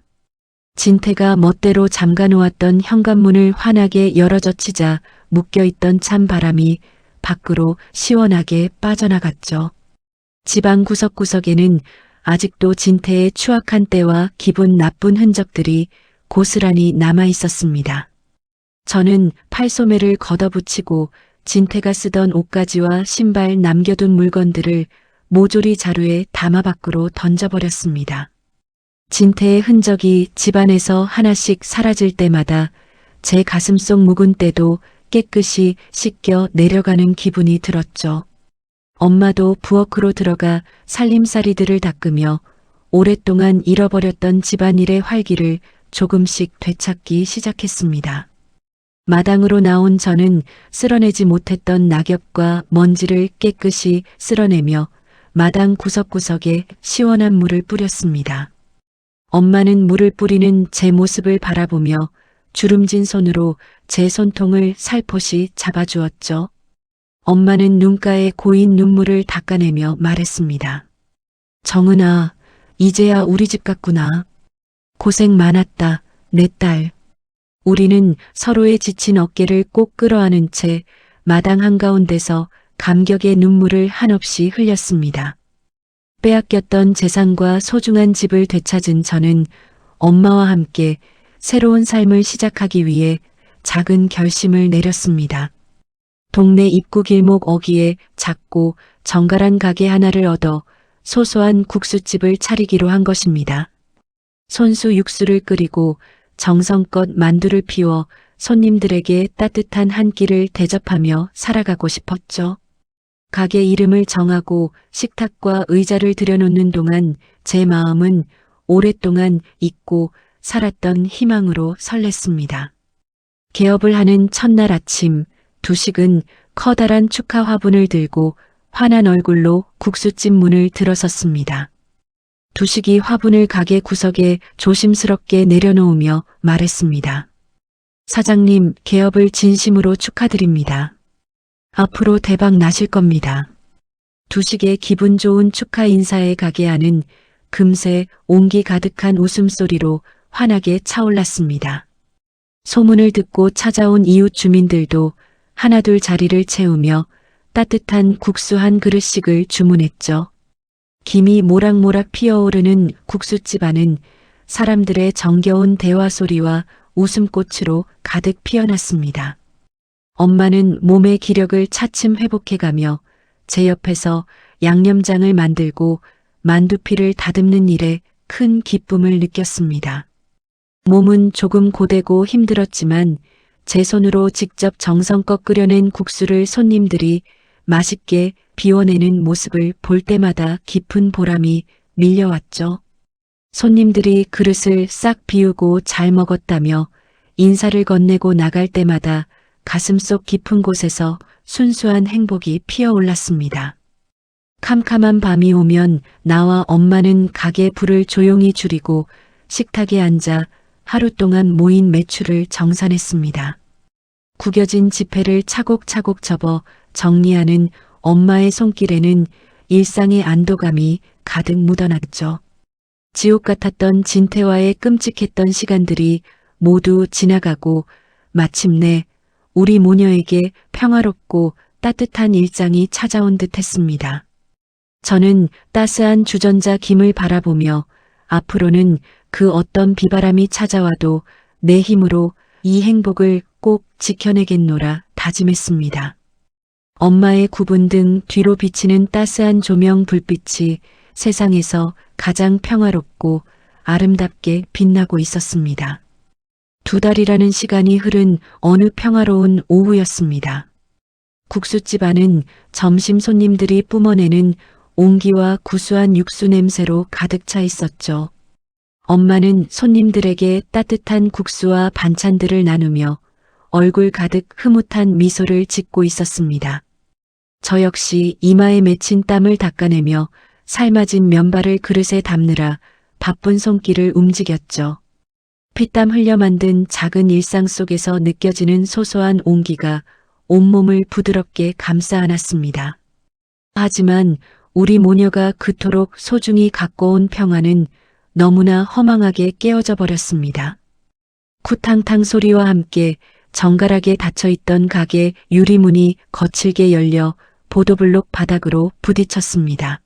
진태가 멋대로 잠가놓았던 현관문을 환하게 열어젖히자 묶여있던 찬바람이 밖으로 시원하게 빠져나갔죠. 집안 구석구석에는 아직도 진태의 추악한 때와 기분 나쁜 흔적들이 고스란히 남아있었습니다. 저는 팔소매를 걷어붙이고 진태가 쓰던 옷가지와 신발 남겨둔 물건들을 모조리 자루에 담아 밖으로 던져버렸습니다. 진태의 흔적이 집안에서 하나씩 사라질 때마다 제 가슴속 묵은 때도 깨끗이 씻겨 내려가는 기분이 들었죠. 엄마도 부엌으로 들어가 살림살이들을 닦으며 오랫동안 잃어버렸던 집안일의 활기를 조금씩 되찾기 시작했습니다. 마당으로 나온 저는 쓸어내지 못했던 낙엽과 먼지를 깨끗이 쓸어내며 마당 구석구석에 시원한 물을 뿌렸습니다. 엄마는 물을 뿌리는 제 모습을 바라보며 주름진 손으로 제 손통을 살포시 잡아주었죠. 엄마는 눈가에 고인 눈물을 닦아내며 말했습니다. 정은아, 이제야 우리 집 같구나. 고생 많았다, 내 딸. 우리는 서로의 지친 어깨를 꼭 끌어안은 채 마당 한가운데서 감격의 눈물을 한없이 흘렸습니다. 빼앗겼던 재산과 소중한 집을 되찾은 저는 엄마와 함께 새로운 삶을 시작하기 위해 작은 결심을 내렸습니다. 동네 입구 길목 어귀에 작고 정갈한 가게 하나를 얻어 소소한 국수집을 차리기로 한 것입니다. 손수 육수를 끓이고 정성껏 만두를 피워 손님들에게 따뜻한 한 끼를 대접하며 살아가고 싶었죠. 가게 이름을 정하고 식탁과 의자를 들여놓는 동안 제 마음은 오랫동안 잊고 살았던 희망으로 설렜습니다. 개업을 하는 첫날 아침, 두식은 커다란 축하 화분을 들고 환한 얼굴로 국수집 문을 들어섰습니다. 두식이 화분을 가게 구석에 조심스럽게 내려놓으며 말했습니다. 사장님, 개업을 진심으로 축하드립니다. 앞으로 대박 나실 겁니다. 두식의 기분 좋은 축하 인사에 가게 하는 금세 온기 가득한 웃음소리로 환하게 차올랐습니다. 소문을 듣고 찾아온 이웃 주민들도 하나둘 자리를 채우며 따뜻한 국수 한 그릇씩을 주문했죠. 김이 모락모락 피어오르는 국수집 안은 사람들의 정겨운 대화 소리와 웃음꽃으로 가득 피어났습니다. 엄마는 몸의 기력을 차츰 회복해가며 제 옆에서 양념장을 만들고 만두피를 다듬는 일에 큰 기쁨을 느꼈습니다. 몸은 조금 고되고 힘들었지만 제 손으로 직접 정성껏 끓여낸 국수를 손님들이 맛있게 비워내는 모습을 볼 때마다 깊은 보람이 밀려왔죠. 손님들이 그릇을 싹 비우고 잘 먹었다며 인사를 건네고 나갈 때마다 가슴속 깊은 곳에서 순수한 행복이 피어올랐습니다. 캄캄한 밤이 오면 나와 엄마는 가게 불을 조용히 줄이고 식탁에 앉아 하루 동안 모인 매출을 정산했습니다. 구겨진 지폐를 차곡차곡 접어 정리하는 엄마의 손길에는 일상의 안도감이 가득 묻어났죠. 지옥 같았던 진태와의 끔찍했던 시간들이 모두 지나가고 마침내 우리 모녀에게 평화롭고 따뜻한 일상이 찾아온 듯 했습니다. 저는 따스한 주전자 김을 바라보며 앞으로는 그 어떤 비바람이 찾아와도 내 힘으로 이 행복을 꼭 지켜내겠노라 다짐했습니다. 엄마의 구분 등 뒤로 비치는 따스한 조명 불빛이 세상에서 가장 평화롭고 아름답게 빛나고 있었습니다. 2달이라는 시간이 흐른 어느 평화로운 오후였습니다. 국수집 안은 점심 손님들이 뿜어내는 온기와 구수한 육수 냄새로 가득 차 있었죠. 엄마는 손님들에게 따뜻한 국수와 반찬들을 나누며 얼굴 가득 흐뭇한 미소를 짓고 있었습니다. 저 역시 이마에 맺힌 땀을 닦아내며 삶아진 면발을 그릇에 담느라 바쁜 손길을 움직였죠. 피땀 흘려 만든 작은 일상 속에서 느껴지는 소소한 온기가 온몸을 부드럽게 감싸 안았습니다. 하지만 우리 모녀가 그토록 소중히 갖고 온 평화는 너무나 허망하게 깨어져 버렸습니다. 쿠탕탕 소리와 함께 정갈하게 닫혀있던 가게 유리문이 거칠게 열려 보도블록 바닥으로 부딪혔습니다.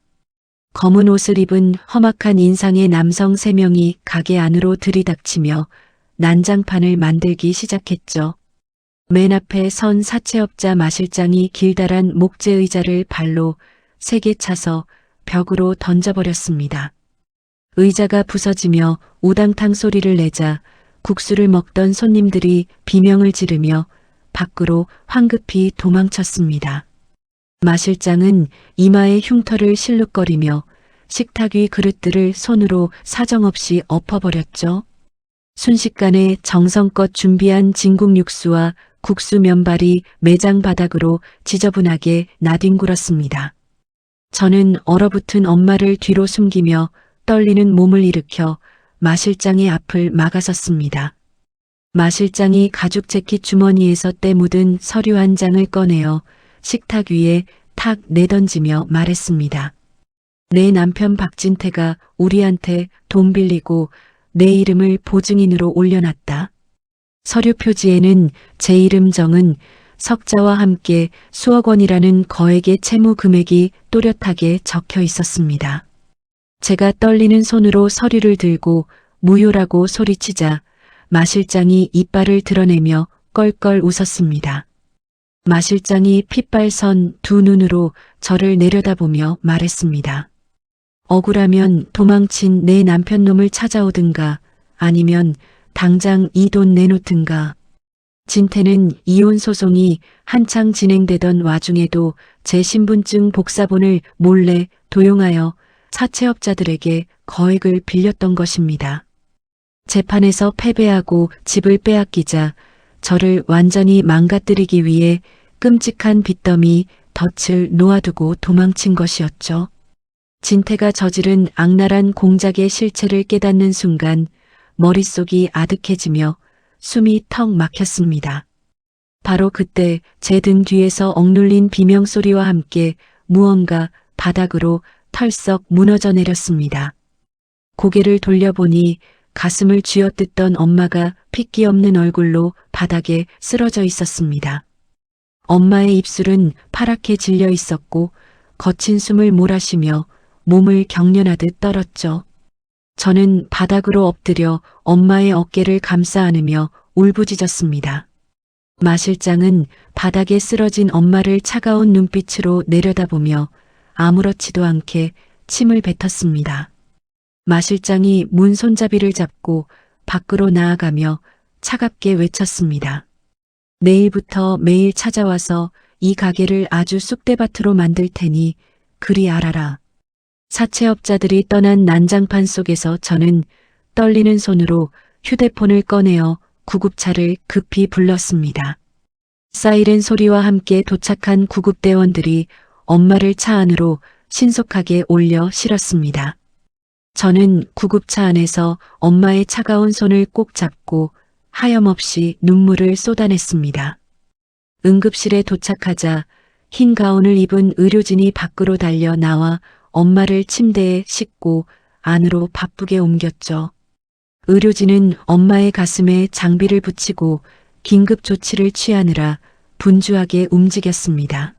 검은 옷을 입은 험악한 인상의 남성 3명이 가게 안으로 들이닥치며 난장판을 만들기 시작했죠. 맨 앞에 선 사채업자 마실장이 길다란 목재 의자를 발로 세게 차서 벽으로 던져버렸습니다. 의자가 부서지며 우당탕 소리를 내자 국수를 먹던 손님들이 비명을 지르며 밖으로 황급히 도망쳤습니다. 마실장은 이마에 흉터를 실룩거리며 식탁 위 그릇들을 손으로 사정없이 엎어버렸죠. 순식간에 정성껏 준비한 진국 육수와 국수 면발이 매장 바닥으로 지저분하게 나뒹굴었습니다. 저는 얼어붙은 엄마를 뒤로 숨기며 떨리는 몸을 일으켜 마실장의 앞을 막아섰습니다. 마실장이 가죽 재킷 주머니에서 때 묻은 서류 한 장을 꺼내어 식탁 위에 탁 내던지며 말했습니다. 내 남편 박진태가 우리한테 돈 빌리고 내 이름을 보증인으로 올려놨다. 서류 표지에는 제 이름 정은 석자와 함께 수억 원이라는 거액의 채무 금액이 또렷하게 적혀 있었습니다. 제가 떨리는 손으로 서류를 들고 무효라고 소리치자 마실장이 이빨을 드러내며 껄껄 웃었습니다. 마실장이 핏발선 2 눈으로 저를 내려다보며 말했습니다. 억울하면 도망친 내 남편 놈을 찾아오든가 아니면 당장 이 돈 내놓든가. 진태는 이혼 소송이 한창 진행되던 와중에도 제 신분증 복사본을 몰래 도용하여 사채업자들에게 거액을 빌렸던 것입니다. 재판에서 패배하고 집을 빼앗기자 저를 완전히 망가뜨리기 위해 끔찍한 빚더미 덫을 놓아두고 도망친 것이었죠. 진태가 저지른 악랄한 공작의 실체를 깨닫는 순간 머릿속이 아득해지며 숨이 턱 막혔습니다. 바로 그때 제 등 뒤에서 억눌린 비명소리와 함께 무언가 바닥으로 털썩 무너져 내렸습니다. 고개를 돌려보니 가슴을 쥐어뜯던 엄마가 핏기 없는 얼굴로 바닥에 쓰러져 있었습니다. 엄마의 입술은 파랗게 질려 있었고 거친 숨을 몰아쉬며 몸을 경련하듯 떨었죠. 저는 바닥으로 엎드려 엄마의 어깨를 감싸 안으며 울부짖었습니다. 마 실장은 바닥에 쓰러진 엄마를 차가운 눈빛으로 내려다보며 아무렇지도 않게 침을 뱉었습니다. 마 실장이 문 손잡이를 잡고 밖으로 나아가며 차갑게 외쳤습니다. 내일부터 매일 찾아와서 이 가게를 아주 쑥대밭으로 만들 테니 그리 알아라. 사채업자들이 떠난 난장판 속에서 저는 떨리는 손으로 휴대폰을 꺼내어 구급차를 급히 불렀습니다. 사이렌 소리와 함께 도착한 구급대원들이 엄마를 차 안으로 신속하게 올려 실었습니다. 저는 구급차 안에서 엄마의 차가운 손을 꼭 잡고 하염없이 눈물을 쏟아냈습니다. 응급실에 도착하자 흰 가운을 입은 의료진이 밖으로 달려 나와 엄마를 침대에 싣고 안으로 바쁘게 옮겼죠. 의료진은 엄마의 가슴에 장비를 붙이고 긴급 조치를 취하느라 분주하게 움직였습니다.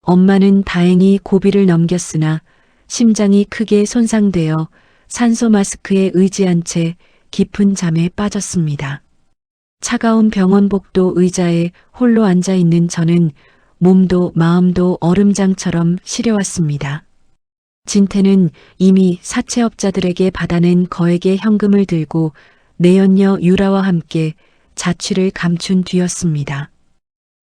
엄마는 다행히 고비를 넘겼으나 심장이 크게 손상되어 산소 마스크에 의지한 채 깊은 잠에 빠졌습니다. 차가운 병원복도 의자에 홀로 앉아 있는 저는 몸도 마음도 얼음장처럼 시려왔습니다. 진태는 이미 사채업자들에게 받아낸 거액의 현금을 들고 내연녀 유라와 함께 자취를 감춘 뒤였습니다.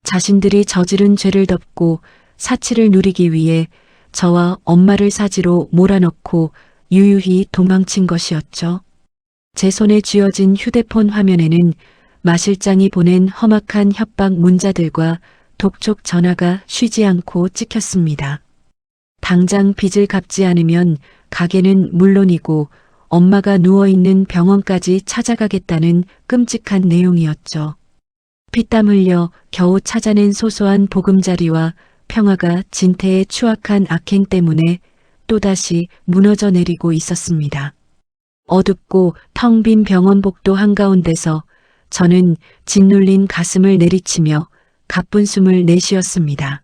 자신들이 저지른 죄를 덮고 사치를 누리기 위해 저와 엄마를 사지로 몰아넣고 유유히 도망친 것이었죠. 제 손에 쥐어진 휴대폰 화면에는 마 실장이 보낸 험악한 협박 문자들과 독촉 전화가 쉬지 않고 찍혔습니다. 당장 빚을 갚지 않으면 가게는 물론이고 엄마가 누워있는 병원까지 찾아가겠다는 끔찍한 내용이었죠. 피땀 흘려 겨우 찾아낸 소소한 보금자리와 평화가 진태의 추악한 악행 때문에 또다시 무너져 내리고 있었습니다. 어둡고 텅 빈 병원복도 한가운데서 저는 짓눌린 가슴을 내리치며 가쁜 숨을 내쉬었습니다.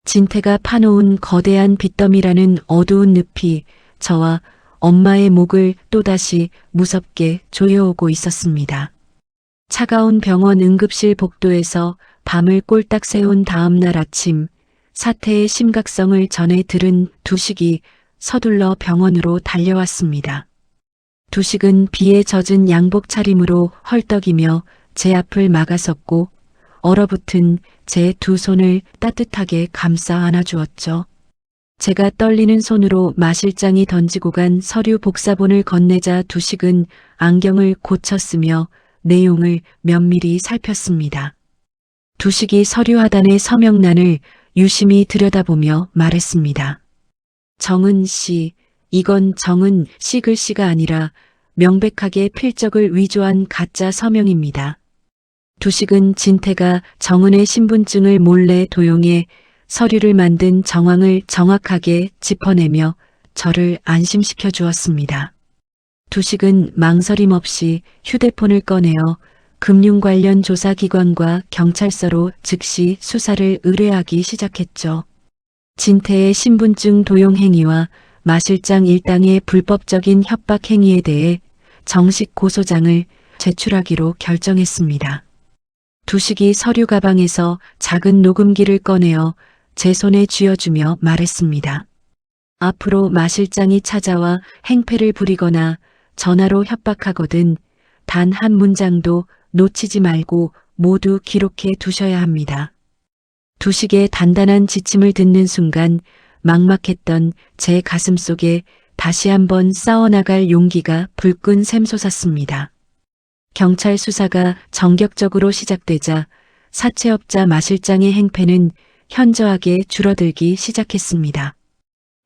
진태가 파놓은 거대한 빚더미라는 어두운 늪이 저와 엄마의 목을 또다시 무섭게 조여오고 있었습니다. 차가운 병원 응급실 복도에서 밤을 꼴딱 새운 다음 날 아침, 사태의 심각성을 전해 들은 두식이 서둘러 병원으로 달려왔습니다. 두식은 비에 젖은 양복 차림으로 헐떡이며 제 앞을 막아섰고 얼어붙은 제 두 손을 따뜻하게 감싸 안아주었죠. 제가 떨리는 손으로 마 실장이 던지고 간 서류 복사본을 건네자 두식은 안경을 고쳤으며 내용을 면밀히 살폈습니다. 두식이 서류 하단의 서명란을 유심히 들여다보며 말했습니다. 정은 씨, 이건 정은 씨 글씨가 아니라 명백하게 필적을 위조한 가짜 서명입니다. 두식은 진태가 정은의 신분증을 몰래 도용해 서류를 만든 정황을 정확하게 짚어내며 저를 안심시켜 주었습니다. 두식은 망설임 없이 휴대폰을 꺼내어 금융 관련 조사기관과 경찰서로 즉시 수사를 의뢰하기 시작했죠. 진태의 신분증 도용 행위와 마 실장 일당의 불법적인 협박 행위에 대해 정식 고소장을 제출하기로 결정했습니다. 두식이 서류 가방에서 작은 녹음기를 꺼내어 제 손에 쥐어주며 말했습니다. 앞으로 마 실장이 찾아와 행패를 부리거나 전화로 협박하거든 단 한 문장도 놓치지 말고 모두 기록해 두셔야 합니다. 두식의 단단한 지침을 듣는 순간 막막했던 제 가슴 속에 다시 한번 싸워나갈 용기가 불끈 샘솟았습니다. 경찰 수사가 전격적으로 시작되자 사채업자 마 실장의 행패는 현저하게 줄어들기 시작했습니다.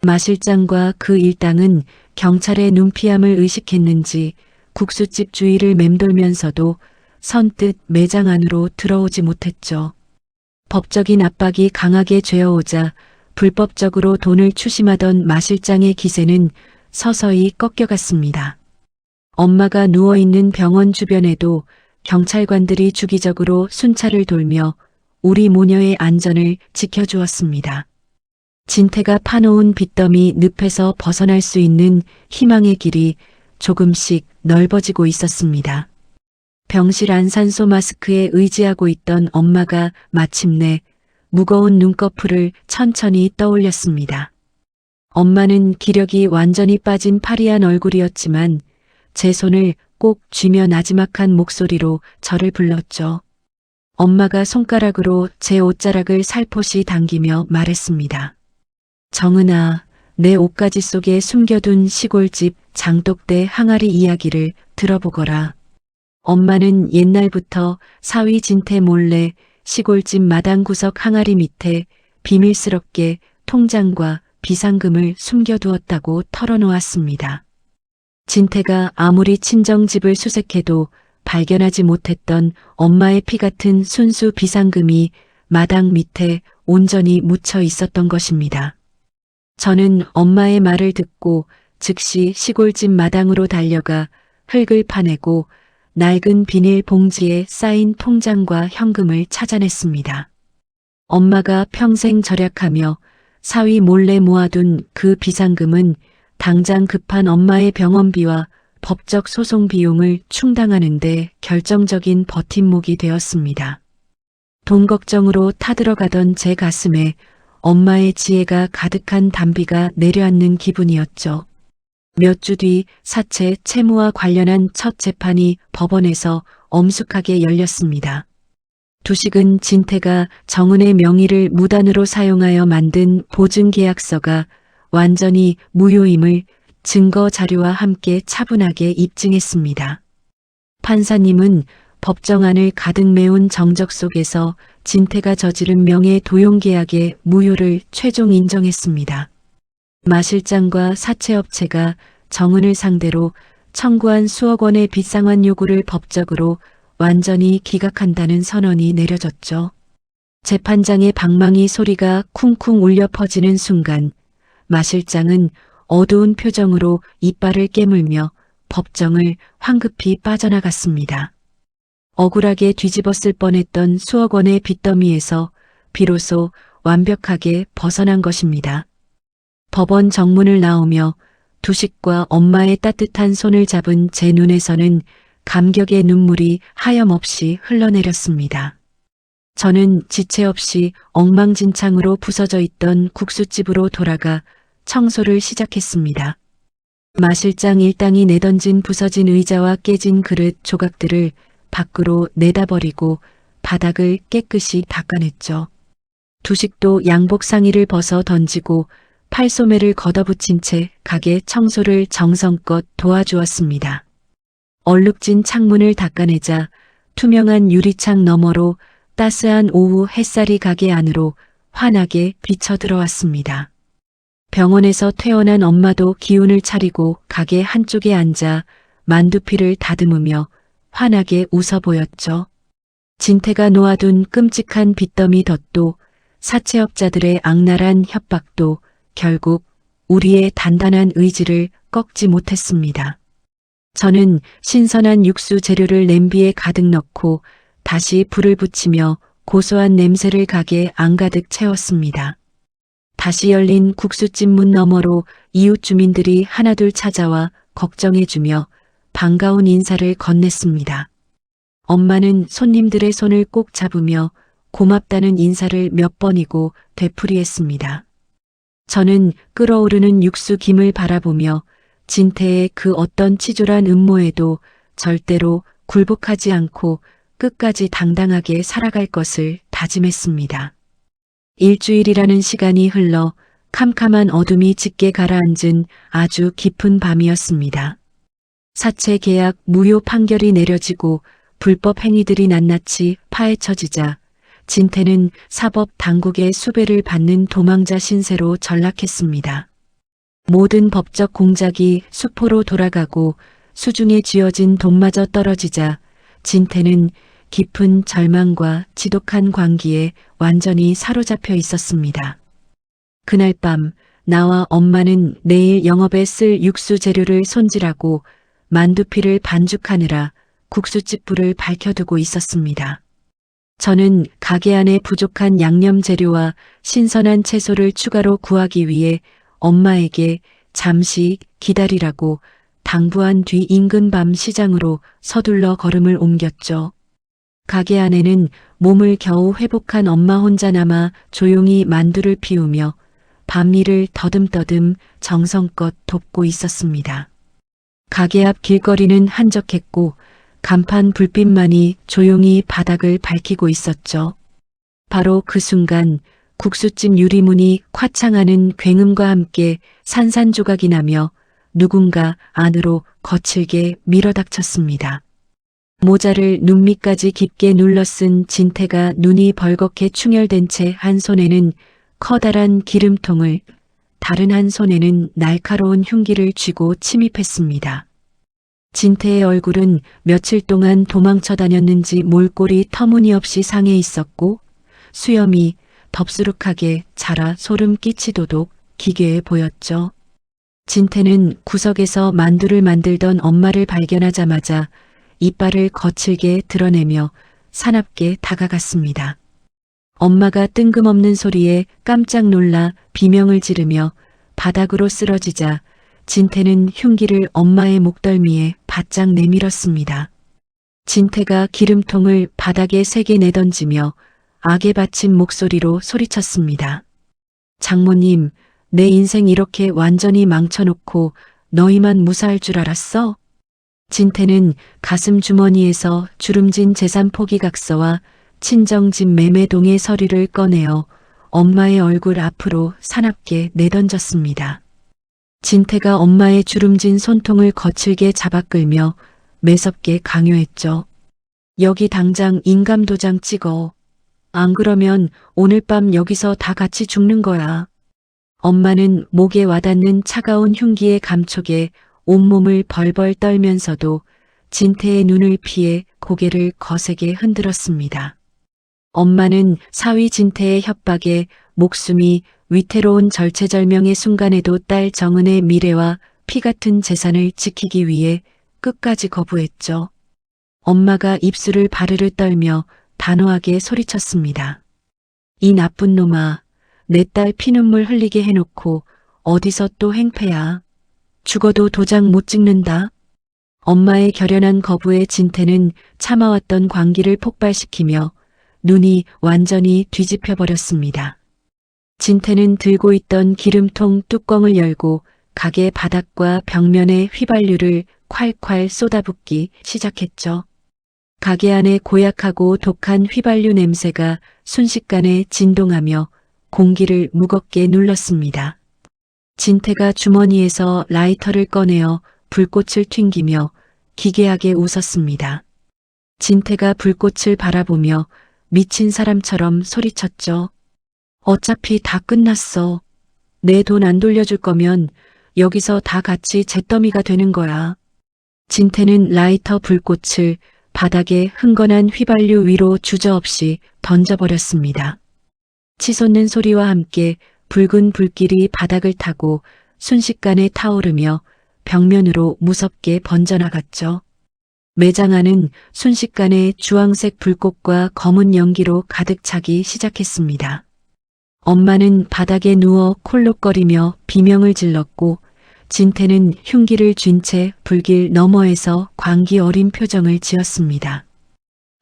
마 실장과 그 일당은 경찰의 눈피함을 의식했는지 국수집 주위를 맴돌면서도 선뜻 매장 안으로 들어오지 못했죠. 법적인 압박이 강하게 죄어오자 불법적으로 돈을 추심하던 마 실장의 기세는 서서히 꺾여갔습니다. 엄마가 누워있는 병원 주변에도 경찰관들이 주기적으로 순찰을 돌며 우리 모녀의 안전을 지켜주었습니다. 진태가 파놓은 빚더미 늪에서 벗어날 수 있는 희망의 길이 조금씩 넓어지고 있었습니다. 병실 안 산소 마스크에 의지하고 있던 엄마가 마침내 무거운 눈꺼풀을 천천히 떠올렸습니다. 엄마는 기력이 완전히 빠진 파리한 얼굴이었지만 제 손을 꼭 쥐며 나지막한 목소리로 저를 불렀죠. 엄마가 손가락으로 제 옷자락을 살포시 당기며 말했습니다. 정은아, 내 옷가지 속에 숨겨둔 시골집 장독대 항아리 이야기를 들어보거라. 엄마는 옛날부터 사위 진태 몰래 시골집 마당 구석 항아리 밑에 비밀스럽게 통장과 비상금을 숨겨두었다고 털어놓았습니다. 진태가 아무리 친정집을 수색해도 발견하지 못했던 엄마의 피 같은 순수 비상금이 마당 밑에 온전히 묻혀 있었던 것입니다. 저는 엄마의 말을 듣고 즉시 시골집 마당으로 달려가 흙을 파내고 낡은 비닐 봉지에 쌓인 통장과 현금을 찾아냈습니다. 엄마가 평생 절약하며 사위 몰래 모아둔 그 비상금은 당장 급한 엄마의 병원비와 법적 소송 비용을 충당하는 데 결정적인 버팀목이 되었습니다. 돈 걱정으로 타들어가던 제 가슴에 엄마의 지혜가 가득한 단비가 내려앉는 기분이었죠. 몇 주 뒤 사채 채무와 관련한 첫 재판이 법원에서 엄숙하게 열렸습니다. 두식은 진태가 정은의 명의를 무단으로 사용하여 만든 보증계약서가 완전히 무효임을 증거 자료와 함께 차분하게 입증했습니다. 판사님은 법정안을 가득 메운 정적 속에서 진태가 저지른 명예 도용계약의 무효를 최종 인정했습니다. 마실장과 사채업체가 정은을 상대로 청구한 수억 원의 빚상환 요구를 법적으로 완전히 기각한다는 선언이 내려졌죠. 재판장의 방망이 소리가 쿵쿵 울려 퍼지는 순간 마실장은 어두운 표정으로 이빨을 깨물며 법정을 황급히 빠져나갔습니다. 억울하게 뒤집었을 뻔했던 수억 원의 빚더미에서 비로소 완벽하게 벗어난 것입니다. 법원 정문을 나오며 두식과 엄마의 따뜻한 손을 잡은 제 눈에서는 감격의 눈물이 하염없이 흘러내렸습니다. 저는 지체 없이 엉망진창으로 부서져 있던 국수집으로 돌아가 청소를 시작했습니다. 마실장 일당이 내던진 부서진 의자와 깨진 그릇 조각들을 밖으로 내다버리고 바닥을 깨끗이 닦아냈죠. 두식도 양복 상의를 벗어 던지고 팔소매를 걷어붙인 채 가게 청소를 정성껏 도와주었습니다. 얼룩진 창문을 닦아내자 투명한 유리창 너머로 따스한 오후 햇살이 가게 안으로 환하게 비쳐 들어왔습니다. 병원에서 퇴원한 엄마도 기운을 차리고 가게 한쪽에 앉아 만두피를 다듬으며 환하게 웃어 보였죠. 진태가 놓아둔 끔찍한 빚더미 덫도 사채업자들의 악랄한 협박도 결국 우리의 단단한 의지를 꺾지 못했습니다. 저는 신선한 육수 재료를 냄비에 가득 넣고 다시 불을 붙이며 고소한 냄새를 가게 안가득 채웠습니다. 다시 열린 국수집 문 너머로 이웃 주민들이 하나둘 찾아와 걱정해주며 반가운 인사를 건넸습니다. 엄마는 손님들의 손을 꼭 잡으며 고맙다는 인사를 몇 번이고 되풀이했습니다. 저는 끓어오르는 육수 김을 바라보며 진태의 그 어떤 치졸한 음모에도 절대로 굴복하지 않고 끝까지 당당하게 살아갈 것을 다짐했습니다. 일주일이라는 시간이 흘러 캄캄한 어둠이 짙게 가라앉은 아주 깊은 밤이었습니다. 사채 계약 무효 판결이 내려지고 불법 행위들이 낱낱이 파헤쳐지자 진태는 사법 당국의 수배를 받는 도망자 신세로 전락했습니다. 모든 법적 공작이 수포로 돌아가고 수중에 쥐어진 돈마저 떨어지자 진태는 깊은 절망과 지독한 광기에 완전히 사로잡혀 있었습니다. 그날 밤 나와 엄마는 내일 영업에 쓸 육수 재료를 손질하고 만두피를 반죽하느라 국수집 불을 밝혀두고 있었습니다. 저는 가게 안에 부족한 양념 재료와 신선한 채소를 추가로 구하기 위해 엄마에게 잠시 기다리라고 당부한 뒤 인근 밤 시장으로 서둘러 걸음을 옮겼죠. 가게 안에는 몸을 겨우 회복한 엄마 혼자 남아 조용히 만두를 피우며 밤일을 더듬더듬 정성껏 돕고 있었습니다. 가게 앞 길거리는 한적했고 간판 불빛만이 조용히 바닥을 밝히고 있었죠. 바로 그 순간 국수집 유리문이 콱창하는 굉음과 함께 산산조각이 나며 누군가 안으로 거칠게 밀어닥쳤습니다. 모자를 눈밑까지 깊게 눌러 쓴 진태가 눈이 벌겋게 충혈된 채 한 손에는 커다란 기름통을, 다른 한 손에는 날카로운 흉기를 쥐고 침입했습니다. 진태의 얼굴은 며칠 동안 도망쳐 다녔는지 몰골이 터무니없이 상해 있었고 수염이 덥수룩하게 자라 소름 끼치도록 기괴해 보였죠. 진태는 구석에서 만두를 만들던 엄마를 발견하자마자 이빨을 거칠게 드러내며 사납게 다가갔습니다. 엄마가 뜬금없는 소리에 깜짝 놀라 비명을 지르며 바닥으로 쓰러지자 진태는 흉기를 엄마의 목덜미에 바짝 내밀었습니다. 진태가 기름통을 바닥에 세게 내던지며 악에 받친 목소리로 소리쳤습니다. 장모님, 내 인생 이렇게 완전히 망쳐놓고 너희만 무사할 줄 알았어? 진태는 가슴 주머니에서 주름진 재산 포기각서와 친정집 매매동의 서류를 꺼내어 엄마의 얼굴 앞으로 사납게 내던졌습니다. 진태가 엄마의 주름진 손통을 거칠게 잡아 끌며 매섭게 강요했죠. 여기 당장 인감도장 찍어. 안 그러면 오늘 밤 여기서 다 같이 죽는 거야. 엄마는 목에 와닿는 차가운 흉기의 감촉에 온몸을 벌벌 떨면서도 진태의 눈을 피해 고개를 거세게 흔들었습니다. 엄마는 사위 진태의 협박에 목숨이 위태로운 절체절명의 순간에도 딸 정은의 미래와 피 같은 재산을 지키기 위해 끝까지 거부했죠. 엄마가 입술을 바르르 떨며 단호하게 소리쳤습니다. 이 나쁜 놈아, 내 딸 피눈물 흘리게 해놓고 어디서 또 행패야. 죽어도 도장 못 찍는다. 엄마의 결연한 거부에 진태는 참아왔던 광기를 폭발시키며 눈이 완전히 뒤집혀 버렸습니다. 진태는 들고 있던 기름통 뚜껑을 열고 가게 바닥과 벽면에 휘발유를 콸콸 쏟아붓기 시작했죠. 가게 안에 고약하고 독한 휘발유 냄새가 순식간에 진동하며 공기를 무겁게 눌렀습니다. 진태가 주머니에서 라이터를 꺼내어 불꽃을 튕기며 기괴하게 웃었습니다. 진태가 불꽃을 바라보며 미친 사람처럼 소리쳤죠. 어차피 다 끝났어. 내 돈 안 돌려줄 거면 여기서 다 같이 잿더미가 되는 거야. 진태는 라이터 불꽃을 바닥에 흥건한 휘발유 위로 주저없이 던져버렸습니다. 치솟는 소리와 함께 붉은 불길이 바닥을 타고 순식간에 타오르며 벽면으로 무섭게 번져나갔죠. 매장 안은 순식간에 주황색 불꽃과 검은 연기로 가득 차기 시작했습니다. 엄마는 바닥에 누워 콜록거리며 비명을 질렀고 진태는 흉기를 쥔 채 불길 너머에서 광기 어린 표정을 지었습니다.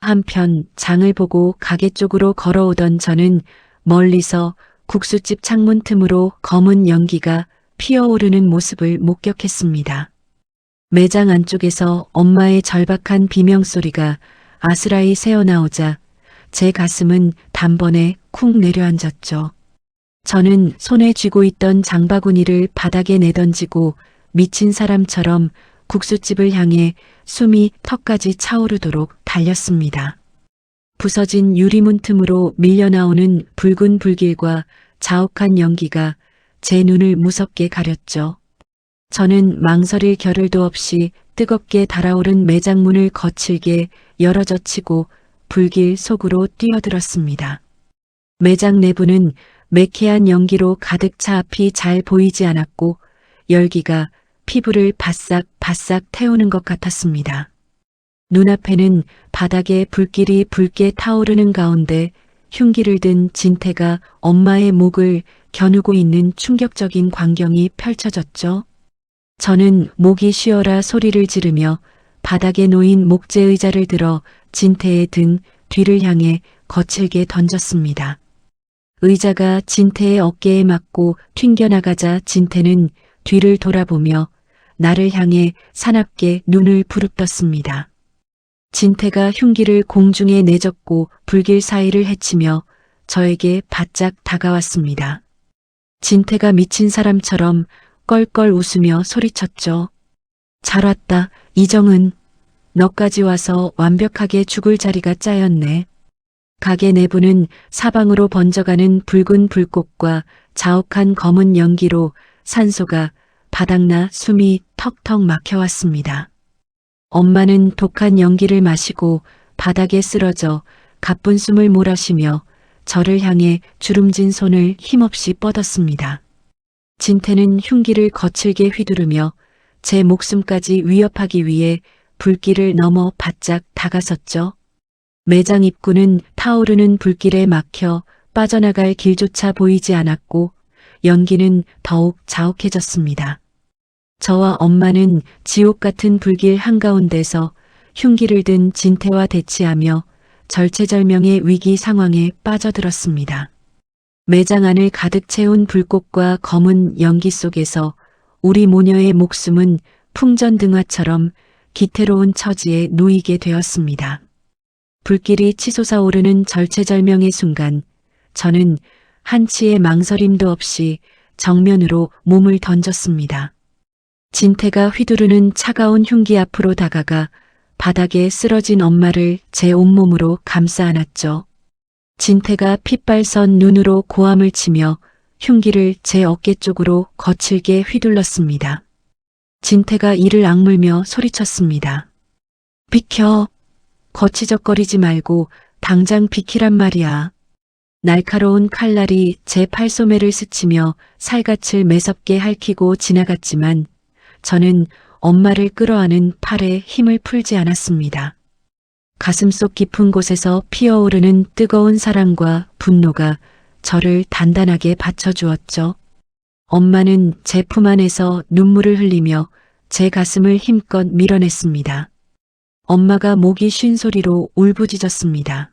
한편 장을 보고 가게 쪽으로 걸어오던 저는 멀리서 국수집 창문 틈으로 검은 연기가 피어오르는 모습을 목격했습니다. 매장 안쪽에서 엄마의 절박한 비명소리가 아스라이 새어나오자 제 가슴은 단번에 쿵 내려앉았죠. 저는 손에 쥐고 있던 장바구니를 바닥에 내던지고 미친 사람처럼 국수집을 향해 숨이 턱까지 차오르도록 달렸습니다. 부서진 유리문 틈으로 밀려나오는 붉은 불길과 자욱한 연기가 제 눈을 무섭게 가렸죠. 저는 망설일 겨를도 없이 뜨겁게 달아오른 매장 문을 거칠게 열어젖히고 불길 속으로 뛰어들었습니다. 매장 내부는 매캐한 연기로 가득 차 앞이 잘 보이지 않았고 열기가 피부를 바싹바싹 태우는 것 같았습니다. 눈앞에는 바닥에 불길이 붉게 타오르는 가운데 흉기를 든 진태가 엄마의 목을 겨누고 있는 충격적인 광경이 펼쳐졌죠. 저는 목이 쉬어라 소리를 지르며 바닥에 놓인 목재 의자를 들어 진태의 등 뒤를 향해 거칠게 던졌습니다. 의자가 진태의 어깨에 맞고 튕겨나가자 진태는 뒤를 돌아보며 나를 향해 사납게 눈을 부릅떴습니다. 진태가 흉기를 공중에 내젓고 불길 사이를 헤치며 저에게 바짝 다가왔습니다. 진태가 미친 사람처럼 껄껄 웃으며 소리쳤죠. 잘 왔다, 이정은. 너까지 와서 완벽하게 죽을 자리가 짜였네. 가게 내부는 사방으로 번져가는 붉은 불꽃과 자욱한 검은 연기로 산소가 바닥나 숨이 턱턱 막혀왔습니다. 엄마는 독한 연기를 마시고 바닥에 쓰러져 가쁜 숨을 몰아쉬며 저를 향해 주름진 손을 힘없이 뻗었습니다. 진태는 흉기를 거칠게 휘두르며 제 목숨까지 위협하기 위해 불길을 넘어 바짝 다가섰죠. 매장 입구는 타오르는 불길에 막혀 빠져나갈 길조차 보이지 않았고 연기는 더욱 자욱해졌습니다. 저와 엄마는 지옥 같은 불길 한가운데서 흉기를 든 진태와 대치하며 절체절명의 위기 상황에 빠져들었습니다. 매장 안을 가득 채운 불꽃과 검은 연기 속에서 우리 모녀의 목숨은 풍전등화처럼 기태로운 처지에 놓이게 되었습니다. 불길이 치솟아 오르는 절체절명의 순간 저는 한치의 망설임도 없이 정면으로 몸을 던졌습니다. 진태가 휘두르는 차가운 흉기 앞으로 다가가 바닥에 쓰러진 엄마를 제 온몸으로 감싸 안았죠. 진태가 핏발선 눈으로 고함을 치며 흉기를 제 어깨 쪽으로 거칠게 휘둘렀습니다. 진태가 이를 악물며 소리쳤습니다. 비켜! 거치적거리지 말고 당장 비키란 말이야. 날카로운 칼날이 제 팔소매를 스치며 살갗을 매섭게 핥히고 지나갔지만 저는 엄마를 끌어안은 팔에 힘을 풀지 않았습니다. 가슴속 깊은 곳에서 피어오르는 뜨거운 사랑과 분노가 저를 단단하게 받쳐주었죠. 엄마는 제 품 안에서 눈물을 흘리며 제 가슴을 힘껏 밀어냈습니다. 엄마가 목이 쉰 소리로 울부짖었습니다.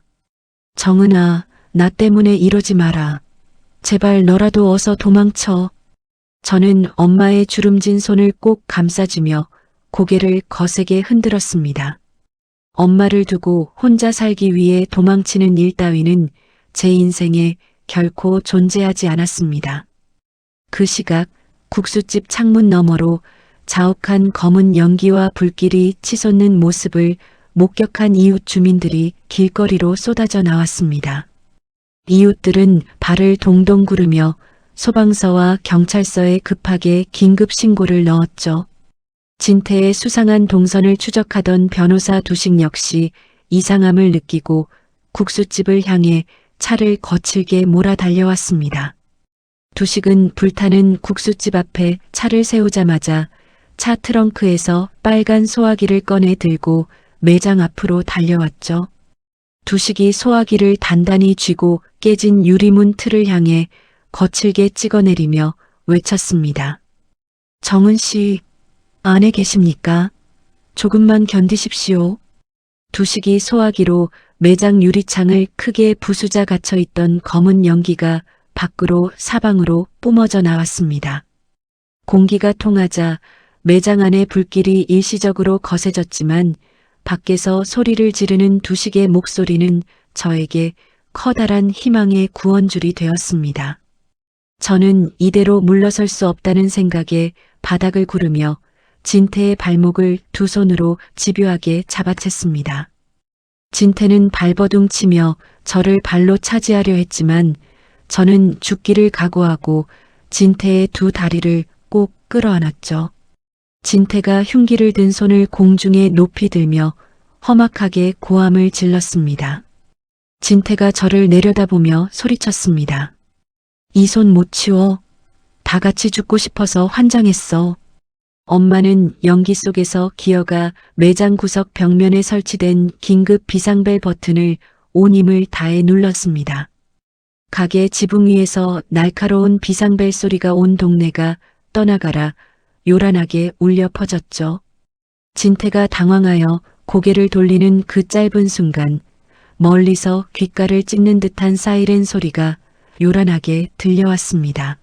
정은아, 나 때문에 이러지 마라. 제발 너라도 어서 도망쳐. 저는 엄마의 주름진 손을 꼭 감싸주며 고개를 거세게 흔들었습니다. 엄마를 두고 혼자 살기 위해 도망치는 일 따위는 제 인생에 결코 존재하지 않았습니다. 그 시각 국수집 창문 너머로 자욱한 검은 연기와 불길이 치솟는 모습을 목격한 이웃 주민들이 길거리로 쏟아져 나왔습니다. 이웃들은 발을 동동 구르며 소방서와 경찰서에 급하게 긴급 신고를 넣었죠. 진태의 수상한 동선을 추적하던 변호사 두식 역시 이상함을 느끼고 국수집을 향해 차를 거칠게 몰아 달려왔습니다. 두식은 불타는 국수집 앞에 차를 세우자마자 차 트렁크에서 빨간 소화기를 꺼내 들고 매장 앞으로 달려왔죠. 두식이 소화기를 단단히 쥐고 깨진 유리문 틀을 향해 거칠게 찍어내리며 외쳤습니다. 정은 씨, 안에 계십니까? 조금만 견디십시오. 두식이 소화기로 매장 유리창을 크게 부수자 갇혀있던 검은 연기가 밖으로 사방으로 뿜어져 나왔습니다. 공기가 통하자 매장 안의 불길이 일시적으로 거세졌지만 밖에서 소리를 지르는 두식의 목소리는 저에게 커다란 희망의 구원줄이 되었습니다. 저는 이대로 물러설 수 없다는 생각에 바닥을 구르며 진태의 발목을 두 손으로 집요하게 잡아챘습니다. 진태는 발버둥 치며 저를 발로 차지하려 했지만 저는 죽기를 각오하고 진태의 두 다리를 꼭 끌어안았죠. 진태가 흉기를 든 손을 공중에 높이 들며 험악하게 고함을 질렀습니다. 진태가 저를 내려다보며 소리쳤습니다. 이 손 못 치워. 다 같이 죽고 싶어서 환장했어. 엄마는 연기 속에서 기어가 매장 구석 벽면에 설치된 긴급 비상벨 버튼을 온 힘을 다해 눌렀습니다. 가게 지붕 위에서 날카로운 비상벨 소리가 온 동네가 떠나가라, 요란하게 울려 퍼졌죠. 진태가 당황하여 고개를 돌리는 그 짧은 순간 멀리서 귓가를 찢는 듯한 사이렌 소리가 요란하게 들려왔습니다.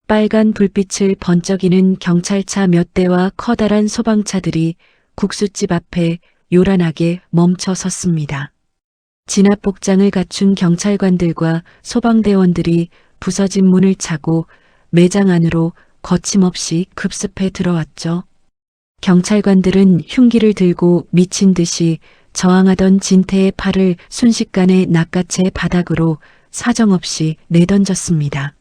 빨간 불빛을 번쩍이는 경찰차 몇 대와 커다란 소방차들이 국수집 앞에 요란하게 멈춰 섰습니다. 진압 복장을 갖춘 경찰관들과 소방대원들이 부서진 문을 차고 매장 안으로 거침없이 급습해 들어왔죠. 경찰관들은 흉기를 들고 미친 듯이 저항하던 진태의 팔을 순식간에 낚아채 바닥으로 사정없이 내던졌습니다.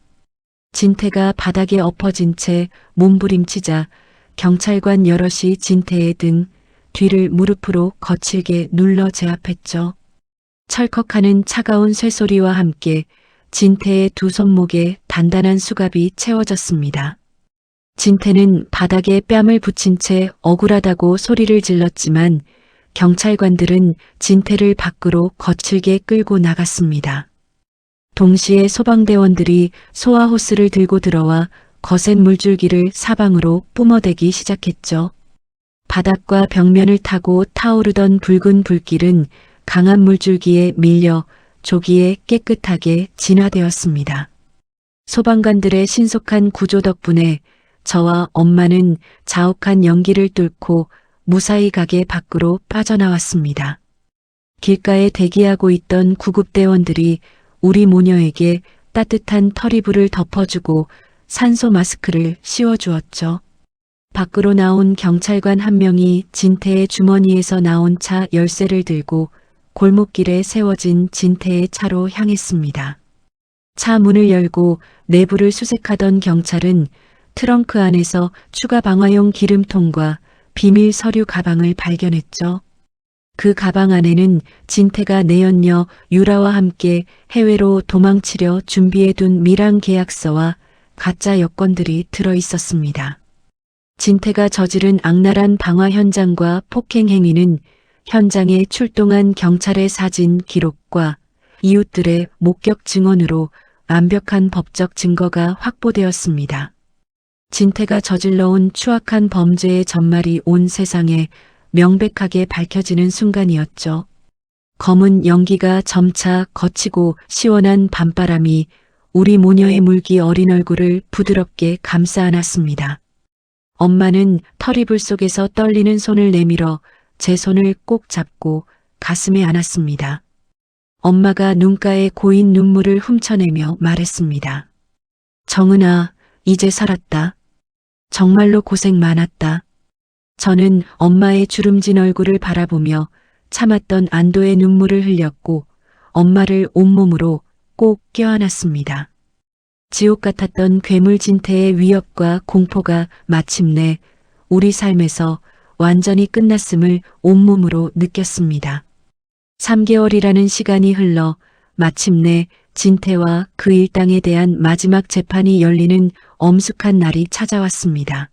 진태가 바닥에 엎어진 채 몸부림치자 경찰관 여럿이 진태의 등 뒤를 무릎으로 거칠게 눌러 제압했죠. 철컥하는 차가운 쇠소리와 함께 진태의 두 손목에 단단한 수갑이 채워졌습니다. 진태는 바닥에 뺨을 붙인 채 억울하다고 소리를 질렀지만 경찰관들은 진태를 밖으로 거칠게 끌고 나갔습니다. 동시에 소방대원들이 소화호스를 들고 들어와 거센 물줄기를 사방으로 뿜어대기 시작했죠. 바닥과 벽면을 타고 타오르던 붉은 불길은 강한 물줄기에 밀려 조기에 깨끗하게 진화되었습니다. 소방관들의 신속한 구조 덕분에 저와 엄마는 자욱한 연기를 뚫고 무사히 가게 밖으로 빠져나왔습니다. 길가에 대기하고 있던 구급대원들이 우리 모녀에게 따뜻한 털이불을 덮어주고 산소 마스크를 씌워주었죠. 밖으로 나온 경찰관 한 명이 진태의 주머니에서 나온 차 열쇠를 들고 골목길에 세워진 진태의 차로 향했습니다. 차 문을 열고 내부를 수색하던 경찰은 트렁크 안에서 추가 방화용 기름통과 비밀 서류 가방을 발견했죠. 그 가방 안에는 진태가 내연녀 유라와 함께 해외로 도망치려 준비해둔 밀항 계약서와 가짜 여권들이 들어 있었습니다. 진태가 저지른 악랄한 방화 현장과 폭행 행위는 현장에 출동한 경찰의 사진 기록과 이웃들의 목격 증언으로 완벽한 법적 증거가 확보되었습니다. 진태가 저질러온 추악한 범죄의 전말이 온 세상에 명백하게 밝혀지는 순간이었죠. 검은 연기가 점차 거치고 시원한 밤바람이 우리 모녀의 물기 어린 얼굴을 부드럽게 감싸 안았습니다. 엄마는 털이불 속에서 떨리는 손을 내밀어 제 손을 꼭 잡고 가슴에 안았습니다. 엄마가 눈가에 고인 눈물을 훔쳐내며 말했습니다. 정은아, 이제 살았다. 정말로 고생 많았다. 저는 엄마의 주름진 얼굴을 바라보며 참았던 안도의 눈물을 흘렸고 엄마를 온몸으로 꼭 껴안았습니다. 지옥 같았던 괴물 진태의 위협과 공포가 마침내 우리 삶에서 완전히 끝났음을 온몸으로 느꼈습니다. 3개월이라는 시간이 흘러 마침내 진태와 그 일당에 대한 마지막 재판이 열리는 엄숙한 날이 찾아왔습니다.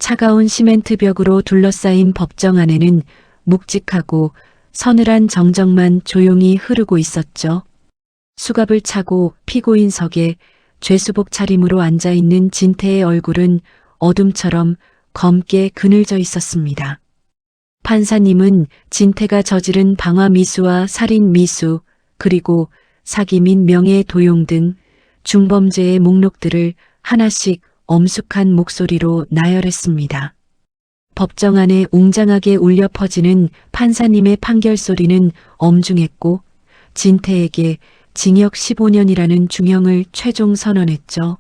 차가운 시멘트 벽으로 둘러싸인 법정 안에는 묵직하고 서늘한 정적만 조용히 흐르고 있었죠. 수갑을 차고 피고인석에 죄수복 차림으로 앉아있는 진태의 얼굴은 어둠처럼 검게 그늘져 있었습니다. 판사님은 진태가 저지른 방화 미수와 살인 미수 그리고 사기 및 명예 도용 등 중범죄의 목록들을 하나씩 엄숙한 목소리로 나열했습니다. 법정 안에 웅장하게 울려 퍼지는 판사님의 판결 소리는 엄중했고 진태에게 징역 15년이라는 중형을 최종 선언했죠.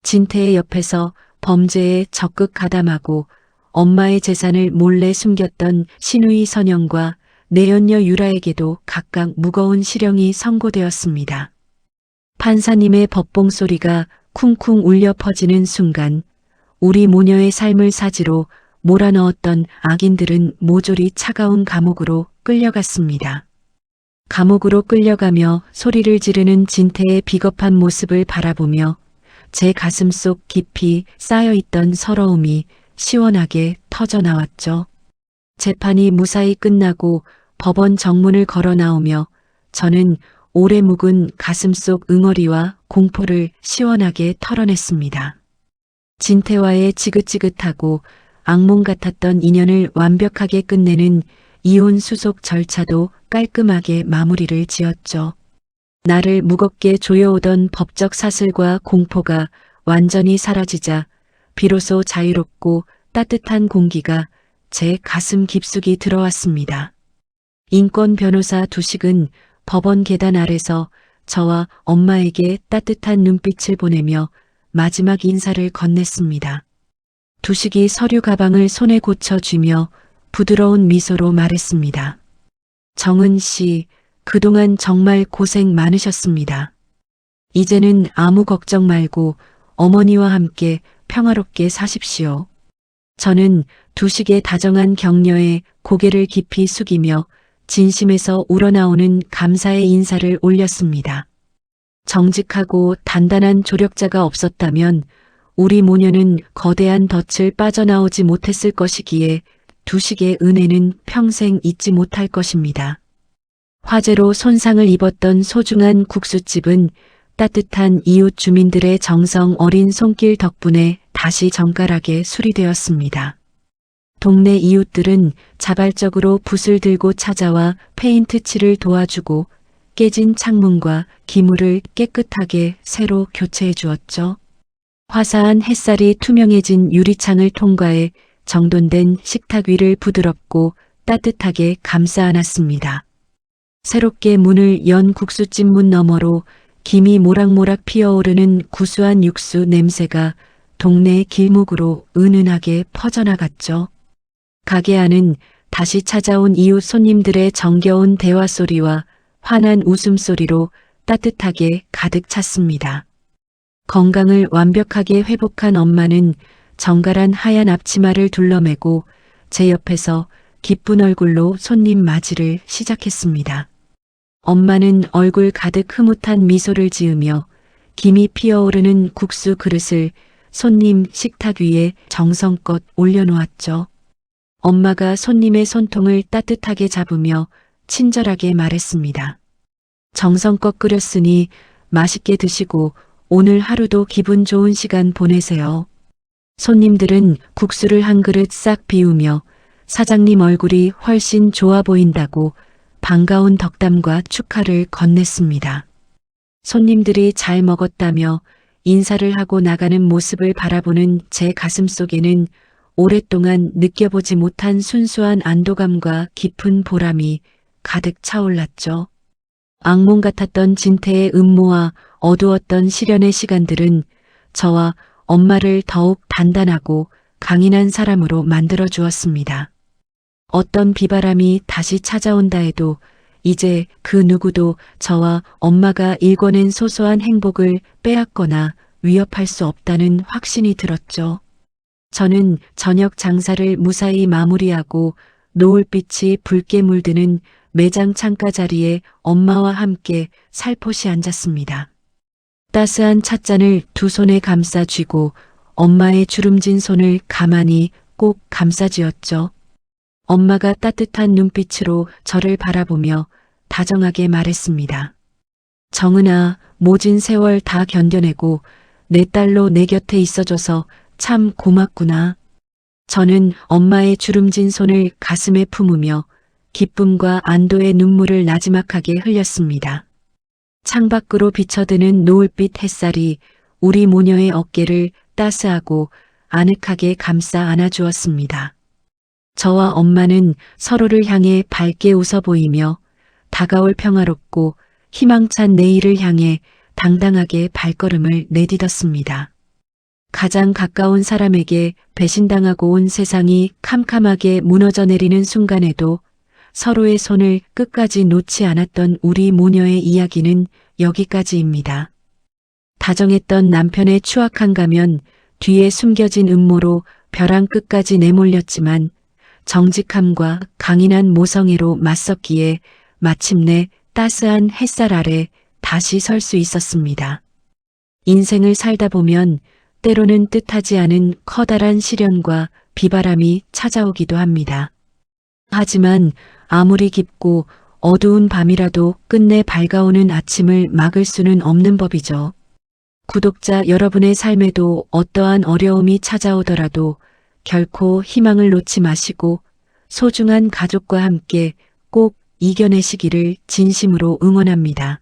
진태의 옆에서 범죄에 적극 가담하고 엄마의 재산을 몰래 숨겼던 신우이 선영과 내연녀 유라에게도 각각 무거운 실형이 선고되었습니다. 판사님의 법봉 소리가 쿵쿵 울려 퍼지는 순간 우리 모녀의 삶을 사지로 몰아넣었던 악인들은 모조리 차가운 감옥으로 끌려갔습니다. 감옥으로 끌려가며 소리를 지르는 진태의 비겁한 모습을 바라보며 제 가슴속 깊이 쌓여있던 서러움이 시원하게 터져나왔죠. 재판이 무사히 끝나고 법원 정문을 걸어 나오며 저는 오래 묵은 가슴속 응어리와 공포를 시원하게 털어냈습니다. 진태와의 지긋지긋하고 악몽 같았던 인연을 완벽하게 끝내는 이혼 수속 절차도 깔끔하게 마무리를 지었죠. 나를 무겁게 조여오던 법적 사슬과 공포가 완전히 사라지자 비로소 자유롭고 따뜻한 공기가 제 가슴 깊숙이 들어왔습니다. 인권 변호사 두식은 법원 계단 아래서 저와 엄마에게 따뜻한 눈빛을 보내며 마지막 인사를 건넸습니다. 두식이 서류 가방을 손에 고쳐쥐며 부드러운 미소로 말했습니다. 정은 씨, 그동안 정말 고생 많으셨습니다. 이제는 아무 걱정 말고 어머니와 함께 평화롭게 사십시오. 저는 두식의 다정한 격려에 고개를 깊이 숙이며 진심에서 우러나오는 감사의 인사를 올렸습니다. 정직하고 단단한 조력자가 없었다면 우리 모녀는 거대한 덫을 빠져나오지 못했을 것이기에 두식의 은혜는 평생 잊지 못할 것입니다. 화재로 손상을 입었던 소중한 국수집은 따뜻한 이웃 주민들의 정성 어린 손길 덕분에 다시 정갈하게 수리되었습니다. 동네 이웃들은 자발적으로 붓을 들고 찾아와 페인트 칠을 도와주고 깨진 창문과 기물을 깨끗하게 새로 교체해 주었죠. 화사한 햇살이 투명해진 유리창을 통과해 정돈된 식탁 위를 부드럽고 따뜻하게 감싸 안았습니다. 새롭게 문을 연 국수집 문 너머로 김이 모락모락 피어오르는 구수한 육수 냄새가 동네 길목으로 은은하게 퍼져나갔죠. 가게 안은 다시 찾아온 이웃 손님들의 정겨운 대화 소리와 환한 웃음소리로 따뜻하게 가득 찼습니다. 건강을 완벽하게 회복한 엄마는 정갈한 하얀 앞치마를 둘러매고 제 옆에서 기쁜 얼굴로 손님 맞이를 시작했습니다. 엄마는 얼굴 가득 흐뭇한 미소를 지으며 김이 피어오르는 국수 그릇을 손님 식탁 위에 정성껏 올려놓았죠. 엄마가 손님의 손통을 따뜻하게 잡으며 친절하게 말했습니다. 정성껏 끓였으니 맛있게 드시고 오늘 하루도 기분 좋은 시간 보내세요. 손님들은 국수를 한 그릇 싹 비우며 사장님 얼굴이 훨씬 좋아 보인다고 반가운 덕담과 축하를 건넸습니다. 손님들이 잘 먹었다며 인사를 하고 나가는 모습을 바라보는 제 가슴속에는 오랫동안 느껴보지 못한 순수한 안도감과 깊은 보람이 가득 차올랐죠. 악몽 같았던 진태의 음모와 어두웠던 시련의 시간들은 저와 엄마를 더욱 단단하고 강인한 사람으로 만들어 주었습니다. 어떤 비바람이 다시 찾아온다 해도 이제 그 누구도 저와 엄마가 일궈낸 소소한 행복을 빼앗거나 위협할 수 없다는 확신이 들었죠. 저는 저녁 장사를 무사히 마무리하고 노을빛이 붉게 물드는 매장 창가 자리에 엄마와 함께 살포시 앉았습니다. 따스한 찻잔을 두 손에 감싸 쥐고 엄마의 주름진 손을 가만히 꼭 감싸쥐었죠. 엄마가 따뜻한 눈빛으로 저를 바라보며 다정하게 말했습니다. 정은아, 모진 세월 다 견뎌내고 내 딸로 내 곁에 있어줘서 참 고맙구나. 저는 엄마의 주름진 손을 가슴에 품으며 기쁨과 안도의 눈물을 나지막하게 흘렸습니다. 창밖으로 비쳐드는 노을빛 햇살이 우리 모녀의 어깨를 따스하고 아늑하게 감싸 안아주었습니다. 저와 엄마는 서로를 향해 밝게 웃어 보이며 다가올 평화롭고 희망찬 내일을 향해 당당하게 발걸음을 내딛었습니다. 가장 가까운 사람에게 배신당하고 온 세상이 캄캄하게 무너져 내리는 순간에도 서로의 손을 끝까지 놓지 않았던 우리 모녀의 이야기는 여기까지입니다. 다정했던 남편의 추악한 가면 뒤에 숨겨진 음모로 벼랑 끝까지 내몰렸지만 정직함과 강인한 모성애로 맞섰기에 마침내 따스한 햇살 아래 다시 설 수 있었습니다. 인생을 살다 보면 때로는 뜻하지 않은 커다란 시련과 비바람이 찾아오기도 합니다. 하지만 아무리 깊고 어두운 밤이라도 끝내 밝아오는 아침을 막을 수는 없는 법이죠. 구독자 여러분의 삶에도 어떠한 어려움이 찾아오더라도 결코 희망을 놓지 마시고 소중한 가족과 함께 꼭 이겨내시기를 진심으로 응원합니다.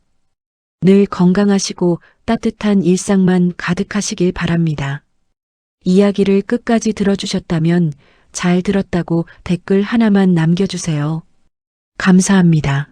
늘 건강하시고 따뜻한 일상만 가득하시길 바랍니다. 이야기를 끝까지 들어주셨다면 잘 들었다고 댓글 하나만 남겨주세요. 감사합니다.